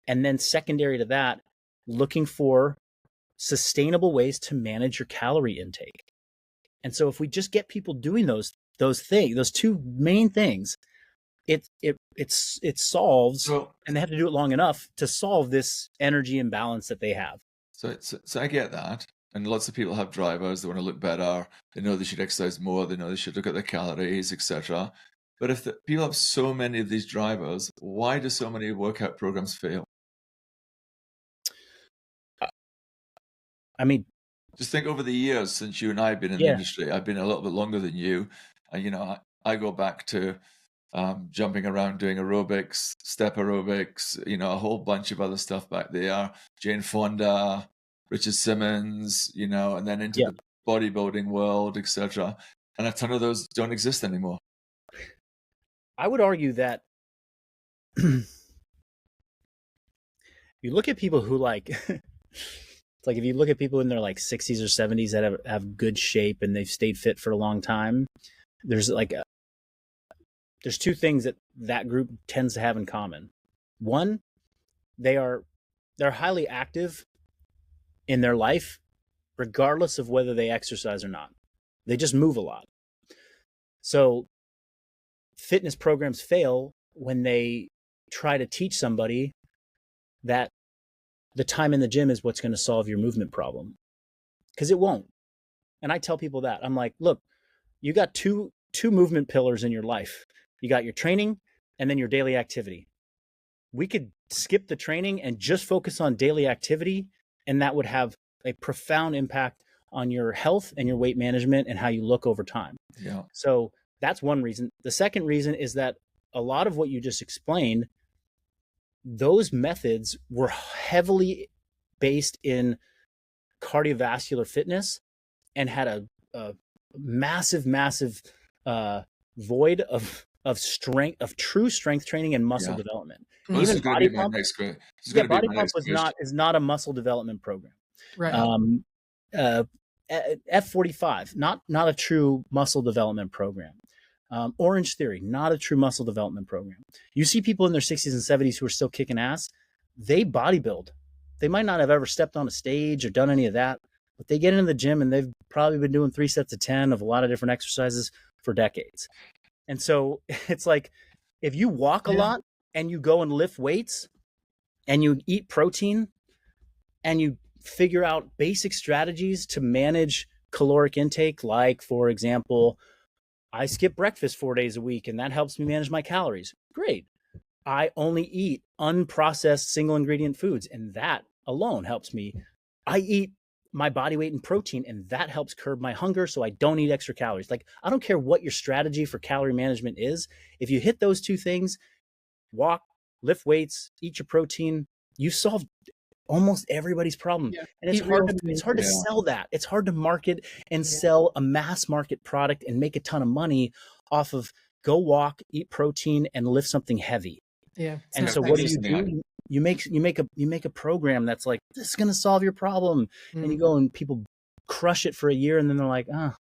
And then secondary to that, looking for sustainable ways to manage your calorie intake. And so if we just get people doing those things, those two main things, it solves, and they have to do it long enough to solve this energy imbalance that they have. So I get that. And lots of people have drivers. They want to look better. They know they should exercise more. They know they should look at their calories, etc. But if people have so many of these drivers, why do so many workout programs fail? I mean, just think over the years since you and I have been in the industry. I've been a little bit longer than you. And, I go back to jumping around, doing aerobics, step aerobics, a whole bunch of other stuff back there. Jane Fonda, Richard Simmons, and then into the bodybuilding world, etc. And a ton of those don't exist anymore. I would argue that you look at people who it's like if you look at people in their 60s or 70s that have good shape and they've stayed fit for a long time, there's two things that group tends to have in common. One, they're highly active in their life, regardless of whether they exercise or not. They just move a lot. So fitness programs fail when they try to teach somebody that the time in the gym is what's going to solve your movement problem, because it won't. And I tell people that. I'm like, look, you got two movement pillars in your life. You got your training and then your daily activity. We could skip the training and just focus on daily activity, and that would have a profound impact on your health and your weight management and how you look over time. Yeah. So that's one reason. The second reason is that a lot of what you just explained, those methods were heavily based in cardiovascular fitness and had a massive void of strength, of true strength training and muscle development. Well, this Even is going to Body be my Pump. next question. This is Yeah, going to be Body my Pump next question. is not a muscle development program. Right. Uh, F45, not a true muscle development program. Orange Theory, not a true muscle development program. You see people in their 60s and 70s who are still kicking ass. They bodybuild. They might not have ever stepped on a stage or done any of that, but they get into the gym and they've probably been doing 3 sets of 10 of a lot of different exercises for decades. And so it's like, if you walk a lot and you go and lift weights and you eat protein and you figure out basic strategies to manage caloric intake, like, for example, I skip breakfast 4 days a week and that helps me manage my calories. Great. I only eat unprocessed single ingredient foods and that alone helps me. I eat my body weight in protein and that helps curb my hunger so I don't eat extra calories. Like, I don't care what your strategy for calorie management is. If you hit those two things, walk, lift weights, eat your protein, you solve almost everybody's problem. Yeah. And it's Eat hard real to it's food. hard to Yeah. sell that. It's hard to market and Yeah. sell a mass market product and make a ton of money off of go walk, eat protein, and lift something heavy. Yeah. It's And not so that what do easy. you do? You make a program that's like, this is going to solve your problem. And you Mm. go and people crush it for a year and then they're like,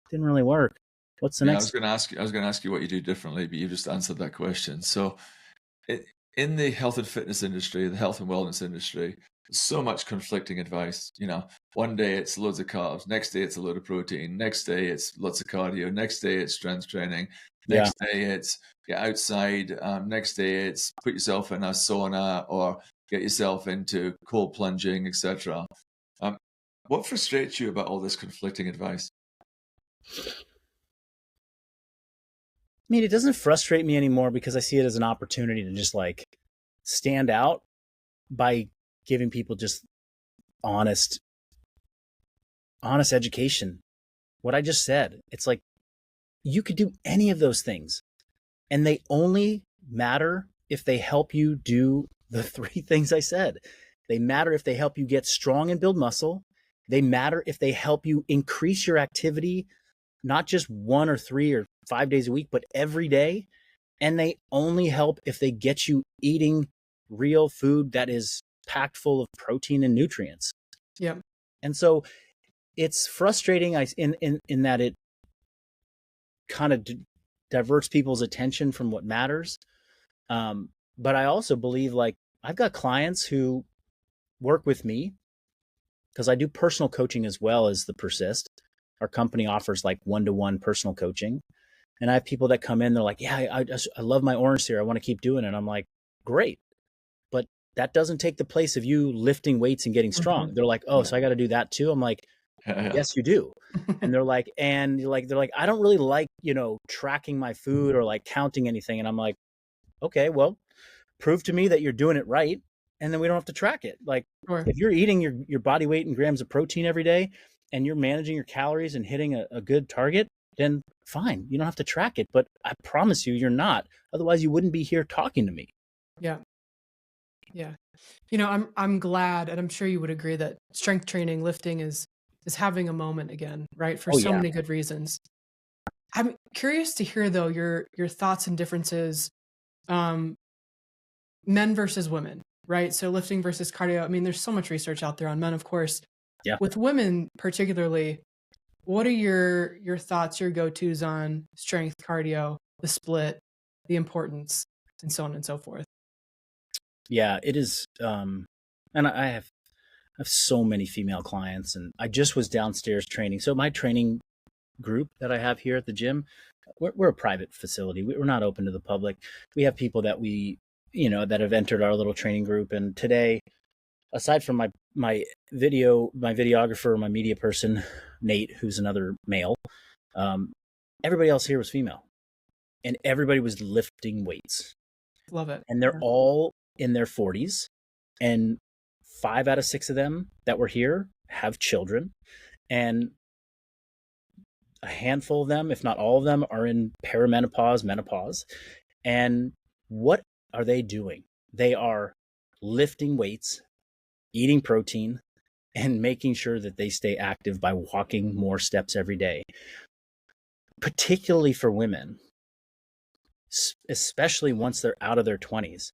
didn't really work. What's the Yeah, I next? was going to ask you what you do differently, but you just answered that question. So, in the health and fitness industry, the health and wellness industry, there's so much conflicting advice. You know, one day it's loads of carbs, next day it's a load of protein, next day it's lots of cardio, next day it's strength training, Yeah. next day it's get outside, next day it's put yourself in a sauna or get yourself into cold plunging, etc. What frustrates you about all this conflicting advice? I mean, it doesn't frustrate me anymore because I see it as an opportunity to just like stand out by giving people just honest education. What I just said, it's like you could do any of those things and they only matter if they help you do the 3 things I said. They matter if they help you get strong and build muscle. They matter if they help you increase your activity, not just 1 or 3 or 5 days a week, but every day. And they only help if they get you eating real food that is packed full of protein and nutrients. Yep. And so it's frustrating in that it kind of diverts people's attention from what matters. But I also believe, like, I've got clients who work with me because I do personal coaching as well as the Persist. Our company offers like 1-to-1 personal coaching. And I have people that come in, they're like, yeah, I love my Orange Theory. I want to keep doing it. I'm like, great. But that doesn't take the place of you lifting weights and getting strong. Mhm. They're like, oh, so I got to do that too. I'm like, yes, you do. And they're like, I don't really like, tracking my food or like counting anything. And I'm like, okay, well, prove to me that you're doing it right. And then we don't have to track it. Like, Sure. if you're eating your body weight in grams of protein every day and you're managing your calories and hitting a good target, then fine. You don't have to track it. But I promise you, you're not. Otherwise, you wouldn't be here talking to me. Yeah. Yeah. I'm glad, and I'm sure you would agree, that strength training, lifting is having a moment again, right? For Oh, so yeah. many good reasons. I'm curious to hear though your thoughts and differences, men versus women, right? So lifting versus cardio. I mean, there's so much research out there on men, of course. Yeah. With women particularly, what are your thoughts, your go-tos on strength, cardio, the split, the importance, and so on and so forth? Yeah, it is. And I have so many female clients, and I just was downstairs training. So my training group that I have here at the gym, we're a private facility. We're not open to the public. We have people that that have entered our little training group. And today, aside from my videographer, my media person, Nate, who's another male, everybody else here was female, and everybody was lifting weights. Love it. And they're Yeah. all in their 40s, and 5 out of 6 of them that were here have children, and a handful of them, if not all of them, are in perimenopause, menopause. And what are they doing? They are lifting weights, eating protein, and making sure that they stay active by walking more steps every day. Particularly for women, especially once they're out of their 20s.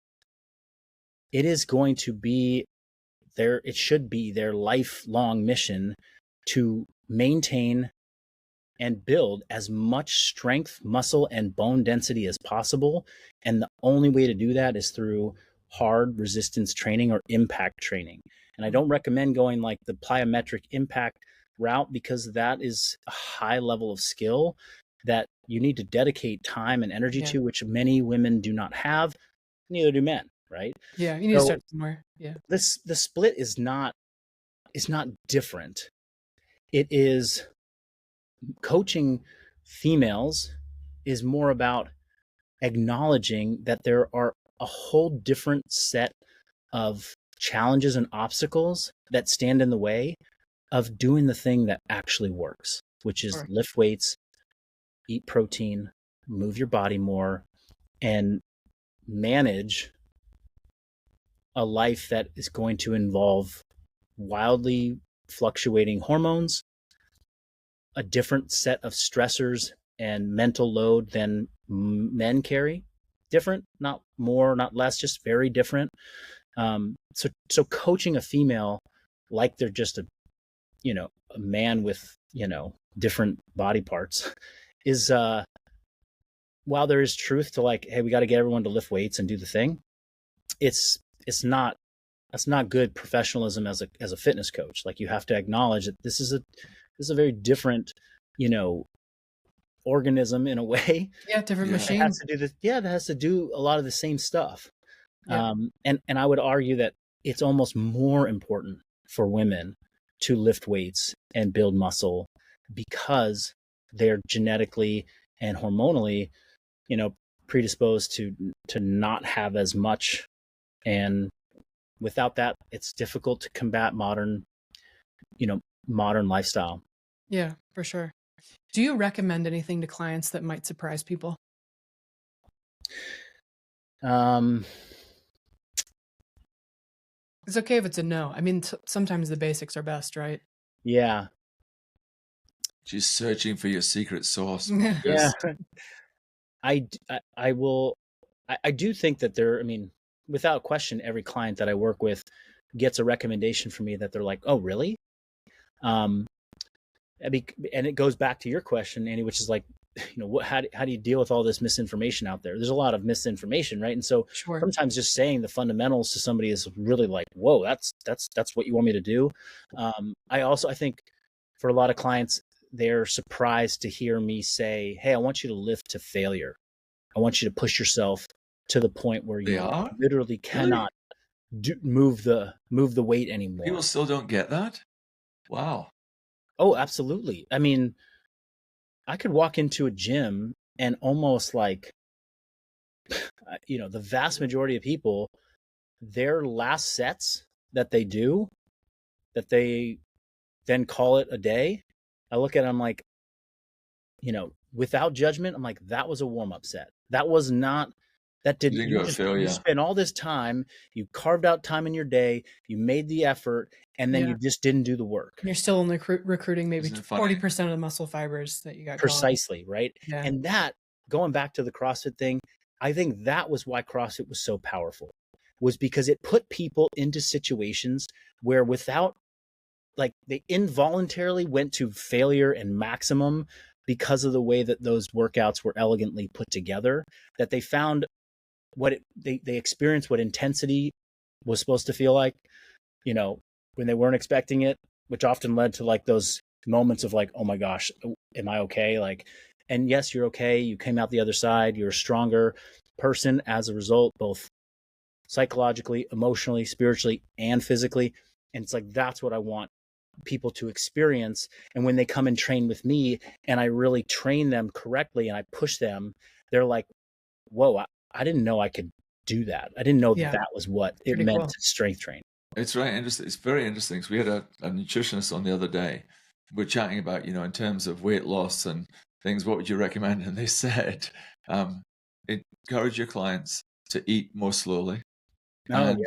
it is going to be it should be their lifelong mission to maintain and build as much strength, muscle, and bone density as possible. And the only way to do that is through hard resistance training or impact training. And I don't recommend going like the plyometric impact route, because that is a high level of skill that you need to dedicate time and energy to, which many women do not have. Neither do men, right? Yeah, you need to start somewhere. Yeah. The split is not different. It is coaching females is more about acknowledging that there are a whole different set of challenges and obstacles that stand in the way of doing the thing that actually works, which is lift weights, eat protein, move your body more, and manage a life that is going to involve wildly fluctuating hormones, a different set of stressors and mental load than men carry. Different, not more, not less, just very different. So coaching a female like they're just a man with, different body parts is, while there is truth to like, hey, we got to get everyone to lift weights and do the thing. That's not good professionalism as a fitness coach. Like, you have to acknowledge that this is a very different, organism in a way. Yeah, different machine. That has to do a lot of the same stuff. Yeah. And I would argue that it's almost more important for women to lift weights and build muscle because they're genetically and hormonally, predisposed to not have as much. And without that, it's difficult to combat modern lifestyle. Yeah, for sure. Do you recommend anything to clients that might surprise people? It's okay if it's a no. I mean, sometimes the basics are best, right? Yeah. She's searching for your secret sauce. Yeah. I will. I do think that without question, every client that I work with gets a recommendation from me that they're like, oh, really? And it goes back to your question, Andy, which is like, how do you deal with all this misinformation out there? There's a lot of misinformation, right? And so sometimes just saying the fundamentals to somebody is really like, whoa, that's what you want me to do. I think for a lot of clients, they're surprised to hear me say, hey, I want you to lift to failure. I want you to push yourself to the point where you literally cannot move the weight anymore. People still don't get that? Wow. Oh, absolutely. I mean, I could walk into a gym and almost like, the vast majority of people, their last sets that they do, that they then call it a day, I look at it, I'm like, without judgment, I'm like, that was a warm-up set. That was not, that didn't, you spent all this time, you carved out time in your day, you made the effort, and then you just didn't do the work. You're still only recruiting maybe 40% of the muscle fibers that you got. Precisely, right? Yeah. And that, going back to the CrossFit thing, I think that was why CrossFit was so powerful, was because it put people into situations where they involuntarily went to failure and maximum because of the way that those workouts were elegantly put together, that they found they experienced what intensity was supposed to feel like, when they weren't expecting it, which often led to like those moments of like, oh my gosh, am I okay? Like, and yes, you're okay. You came out the other side. You're a stronger person as a result, both psychologically, emotionally, spiritually, and physically. And it's like, that's what I want people to experience. And when they come and train with me and I really train them correctly and I push them, they're like, whoa, I didn't know I could do that. I didn't know that was what it meant to strength train. It's right. Interesting. It's very interesting. So we had a nutritionist on the other day. We're chatting about, in terms of weight loss and things, what would you recommend? And they said, encourage your clients to eat more slowly and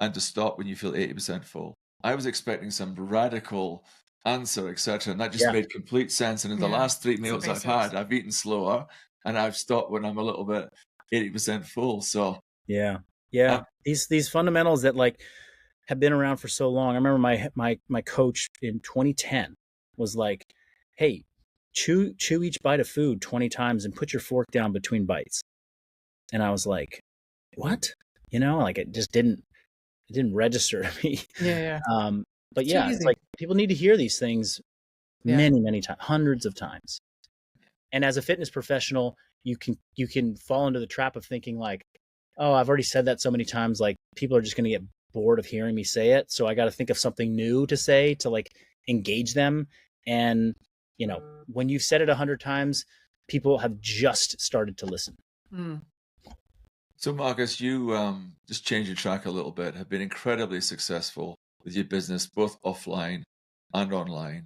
to stop when you feel 80% full. I was expecting some radical answer, etc. And that just made complete sense. And in the last 3 meals I've had, I've eaten slower and I've stopped when I'm a little bit 80% full. So Yeah. Um, These fundamentals that like have been around for so long. I remember my coach in 2010 was like, "Hey, chew each bite of food 20 times and put your fork down between bites." And I was like, "What?" Like it didn't register to me. Yeah, yeah. But It's too yeah, it's easy. like people need to hear these things Yeah. many times, hundreds of times. And as a fitness professional, you can fall into the trap of thinking like, oh, I've already said that so many times, like people are just going to get bored of hearing me say it, so I got to think of something new to say to like engage them. And when you've said it 100 times, people have just started to listen. Mm. so Marcus, you just changed your track a little bit, have been incredibly successful with your business, both offline and online.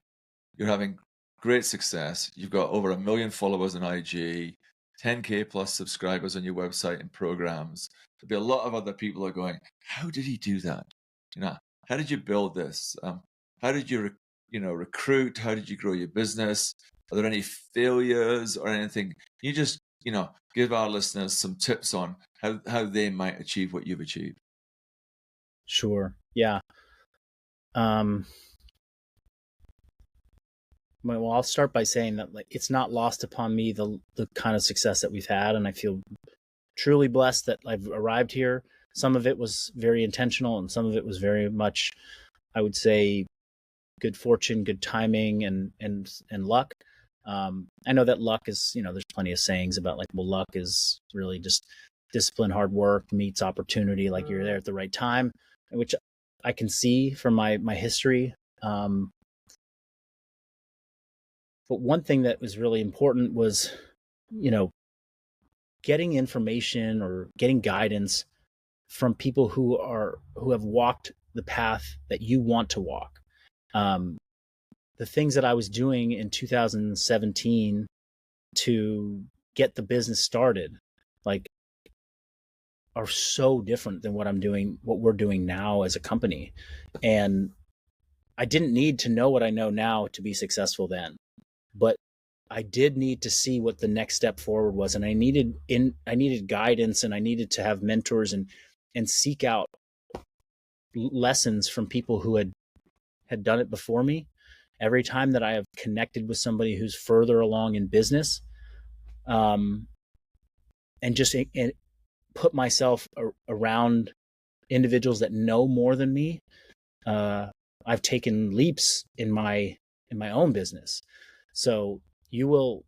You're having great success. You've got over 1 million followers on IG, 10K plus subscribers on your website and programs. There'll be a lot of other people who are going, how did he do that? How did you build this? How did you, recruit? How did you grow your business? Are there any failures or anything? Can you just, give our listeners some tips on how they might achieve what you've achieved? Sure. Yeah. Um, well, I'll start by saying that like it's not lost upon me the kind of success that we've had, and I feel truly blessed that I've arrived here. Some of it was very intentional, and some of it was very much, I would say, good fortune, good timing, and luck. I know that luck is, there's plenty of sayings about like, well, luck is really just discipline, hard work meets opportunity. Like you're there at the right time, which I can see from my history. But one thing that was really important was, you know, getting information or getting guidance from people who have walked the path that you want to walk. Um, the things that I was doing in 2017 to get the business started, like, are so different than what we're doing now as a company. And I didn't need to know what I know now to be successful then, but I did need to see what the next step forward was. And I needed guidance, and I needed to have mentors and seek out lessons from people who had done it before me. Every time that I have connected with somebody who's further along in business, um, and just and put myself around individuals that know more than me, uh, I've taken leaps in my own business. So there will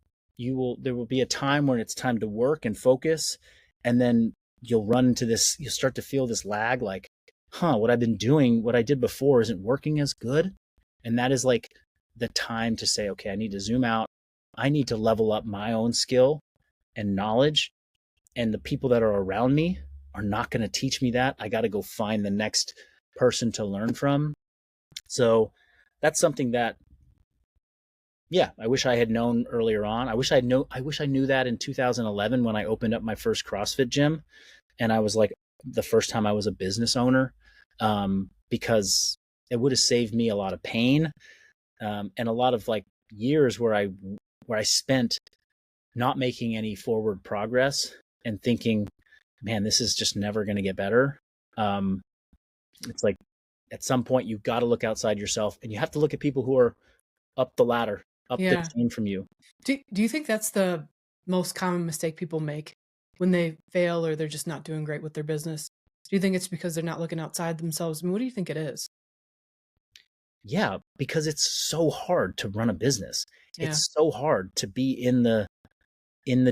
be a time when it's time to work and focus, and then you'll start to feel this lag, like, what I've been doing, what I did before isn't working as good. And that is like the time to say, okay, I need to zoom out. I need to level up my own skill and knowledge, and the people that are around me are not going to teach me that. I got to go find the next person to learn from. So that's something that, yeah, I wish I had known earlier on. I wish I knew that in 2011 when I opened up my first CrossFit gym, and I was like the first time I was a business owner, because it would have saved me a lot of pain, and a lot of like years where I spent not making any forward progress and thinking, man, this is just never going to get better. Um, it's like at some point you've got to look outside yourself, and you have to look at people who are up the ladder, up the Yeah. chain from you. Do you think that's the most common mistake people make when they fail or they're just not doing great with their business? Do you think it's because they're not looking outside themselves? I mean, what do you think it is? Yeah, because it's so hard to run a business. Yeah. It's so hard to be in the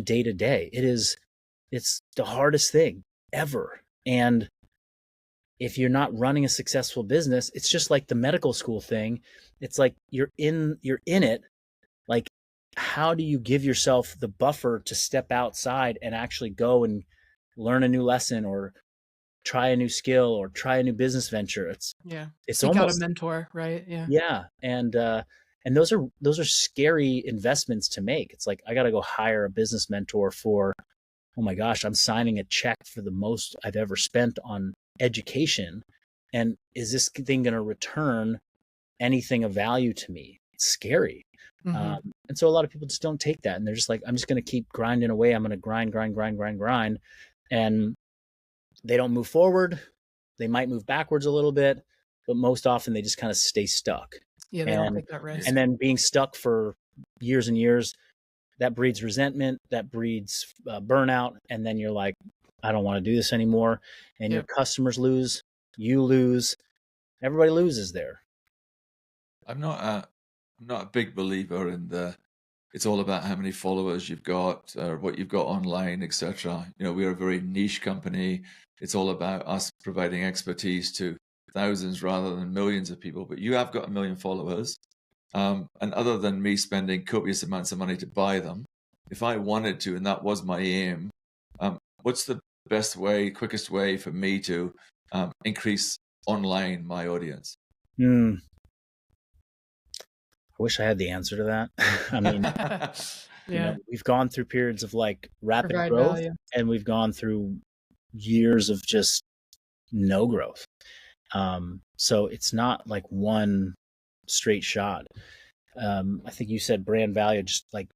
day to day. It's the hardest thing ever. And if you're not running a successful business, it's just like the medical school thing. It's like you're in it. Like, how do you give yourself the buffer to step outside and actually go and learn a new lesson, or try a new skill, or try a new business venture? Yeah. It's Seek out a almost, mentor, right? Yeah. yeah. And those are scary investments to make. It's like, I got to go hire a business mentor for, oh my gosh, I'm signing a check for the most I've ever spent on education. And is this thing going to return anything of value to me? It's scary. Mm-hmm. And so a lot of people just don't take that. And they're just like, I'm just going to keep grinding away. I'm going to grind. And they don't move forward. They might move backwards a little bit, but most often they just kind of stay stuck. Yeah, they don't take that risk. And then being stuck for years and years, that breeds resentment, that breeds burnout. And then you're like, I don't want to do this anymore. And your customers lose, you lose, everybody loses there. I'm not a big believer in it's all about how many followers you've got or what you've got online, etc. You know, we're a very niche company. It's all about us providing expertise to thousands rather than millions of people. But you have got 1 million followers. And other than me spending copious amounts of money to buy them, if I wanted to, and that was my aim, what's the best way, quickest way for me to increase online my audience? I wish I had the answer to that. I mean, you know, we've gone through periods of like rapid growth, and we've gone through years of just no growth. So it's not like one straight shot. I think you said brand value, just like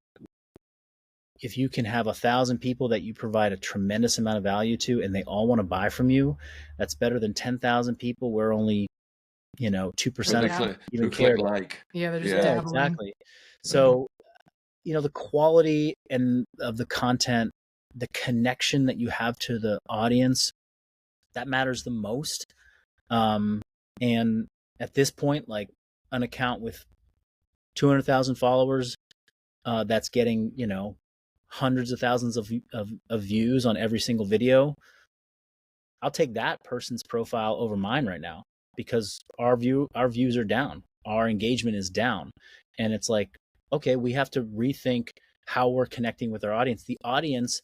if you can have 1,000 people that you provide a tremendous amount of value to, and they all want to buy from you, that's better than 10,000 people where only, you know, 2% of them even care. Yeah, they're just dabbling. Exactly. So, you know, the quality and of the content, the connection that you have to the audience, that matters the most. And at this point, like an account with 200,000 followers, that's getting, you know, hundreds of thousands of views on every single video, I'll take that person's profile over mine right now, because our views are down, our engagement is down, and it's like, okay, we have to rethink how we're connecting with our audience. The audience,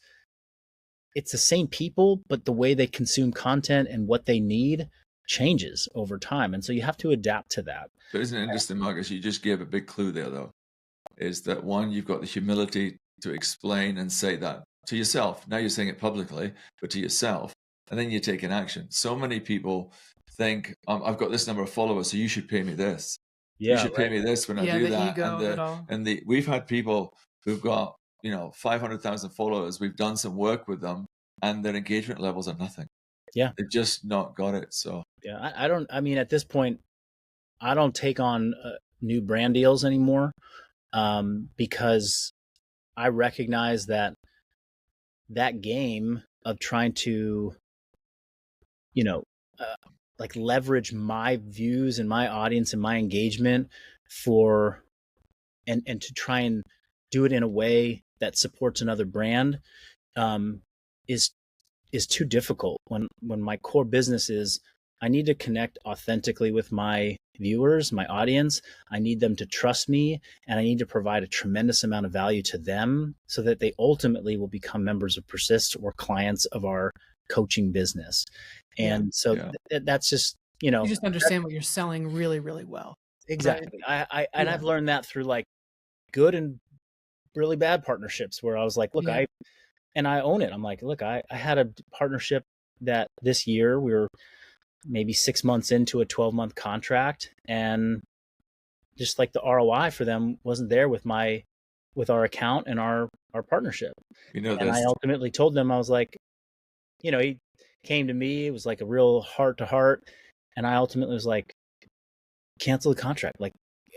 it's the same people, but the way they consume content and what they need changes over time, and so you have to adapt to that. But isn't it interesting, Marcus? You just gave a big clue there, though, is that one, you've got the humility to explain and say that to yourself. Now you're saying it publicly, but to yourself, and then you take an action. So many people think, I've got this number of followers, so you should pay me this. You should pay me this when I do that. And we've had people who've got, you know, 500,000 followers. We've done some work with them, and their engagement levels are nothing. Yeah, they've just not got it. So yeah, I mean, at this point, I don't take on new brand deals anymore, because I recognize that game of trying to, you know, like leverage my views and my audience and my engagement for, and to try and do it in a way that supports another brand, is too difficult when my core business is, I need to connect authentically with my viewers, my audience. I need them to trust me, and I need to provide a tremendous amount of value to them so that they ultimately will become members of Persist or clients of our coaching business. And so that's just, you know, you just understand what you're selling really, really well. Exactly. Right? I've learned that through like good and really bad partnerships where I was like, look, I own it. I'm like, look, I had a partnership that this year we were maybe 6 months into a 12-month contract, and just like the ROI for them wasn't there with our account and our partnership. You know, and I ultimately told them, I was like, you know, he came to me, it was like a real heart to heart, and I ultimately was like, cancel the contract. Like,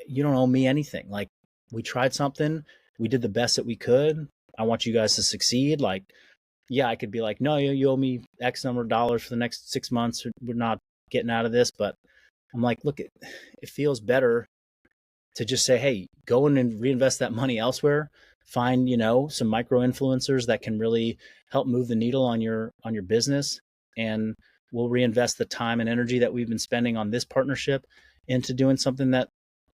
you don't owe me anything. Like, we tried something, we did the best that we could. I want you guys to succeed. Like, yeah, I could be like, no, you owe me X number of dollars for the next 6 months. We're not getting out of this. But I'm like, look, it feels better to just say, hey, go in and reinvest that money elsewhere. Find, you know, some micro influencers that can really help move the needle on your business. And we'll reinvest the time and energy that we've been spending on this partnership into doing something that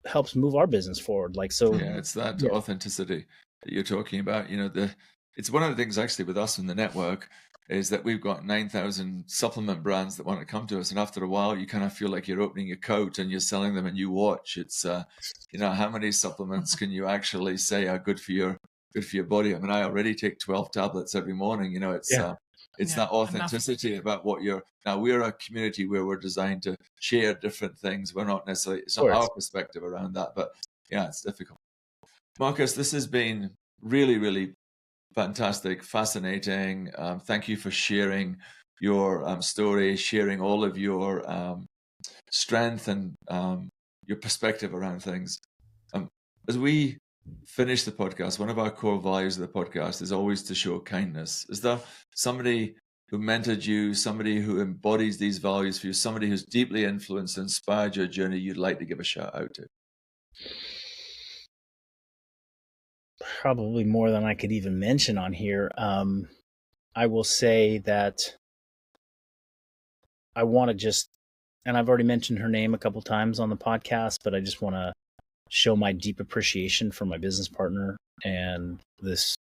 helps move our business forward. Like, so yeah, it's that authenticity that you're talking about. You know, it's one of the things actually with us in the network is that we've got 9,000 supplement brands that want to come to us, and after a while you kind of feel like you're opening a coat and you're selling them a new watch. It's you know, how many supplements can you actually say are good for your body? I mean, I already take 12 tablets every morning. You know, it's that authenticity about what you're. Now, we're a community where we're designed to share different things. We're not necessarily, it's not our perspective around that, but yeah, it's difficult. Marcus, this has been really, really fantastic, fascinating. Thank you for sharing your story, sharing all of your strength and your perspective around things. As we finish the podcast, one of our core values of the podcast is always to show kindness. Is there somebody who mentored you, somebody who embodies these values for you, somebody who's deeply influenced and inspired your journey you'd like to give a shout out to? Probably more than I could even mention on here. I will say that I want to just, and I've already mentioned her name a couple times on the podcast, but I just want to show my deep appreciation for my business partner and this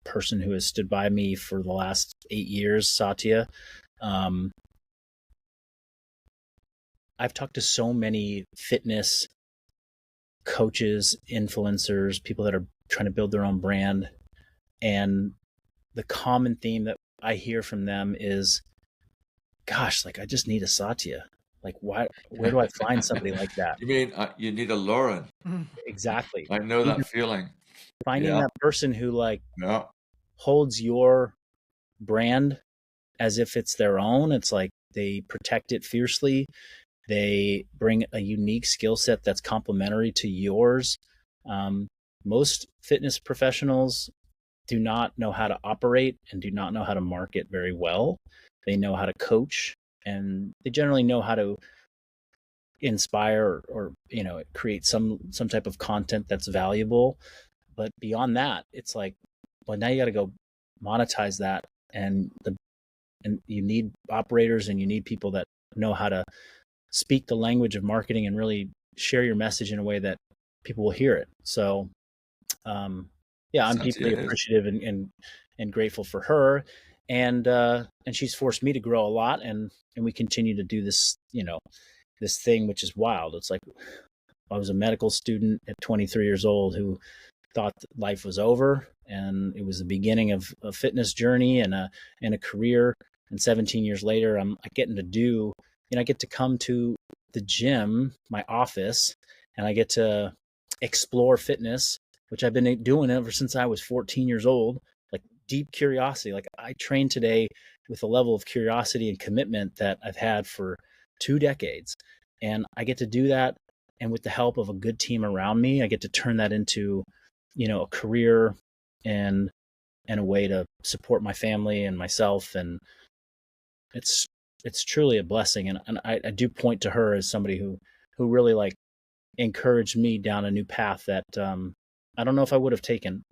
person who has stood by me for the last 8 years, Satya. I've talked to so many fitness coaches, influencers, people that are trying to build their own brand. And the common theme that I hear from them is, gosh, like I just need a Satya. Like, where do I find somebody like that? You mean you need a Lauren? Exactly. I know that feeling. Finding that person who like Yeah. holds your brand as if it's their own. It's like they protect it fiercely. They bring a unique skill set that's complementary to yours. Most fitness professionals do not know how to operate and do not know how to market very well. They know how to coach, and they generally know how to inspire or create some type of content that's valuable. But beyond that, it's like, well, now you got to go monetize that, and you need operators and you need people that know how to speak the language of marketing and really share your message in a way that people will hear it. So, I'm deeply appreciative and grateful for her. And she's forced me to grow a lot, and we continue to do this, this thing, which is wild. It's like, I was a medical student at 23 years old who thought that life was over, and it was the beginning of a fitness journey and a career. And 17 years later, I get to come to the gym, my office, and I get to explore fitness, which I've been doing ever since I was 14 years old. Like, deep curiosity. Like, I train today with a level of curiosity and commitment that I've had for 2 decades. And I get to do that. And with the help of a good team around me, I get to turn that into, a career and a way to support my family and myself. And it's truly a blessing. And I do point to her as somebody who really like encouraged me down a new path that I don't know if I would have taken,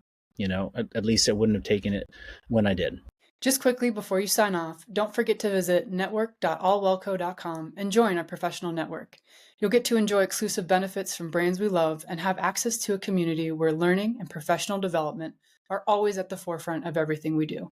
at least I wouldn't have taken it when I did. Just quickly before you sign off, don't forget to visit network.allwellco.com and join our professional network. You'll get to enjoy exclusive benefits from brands we love and have access to a community where learning and professional development are always at the forefront of everything we do.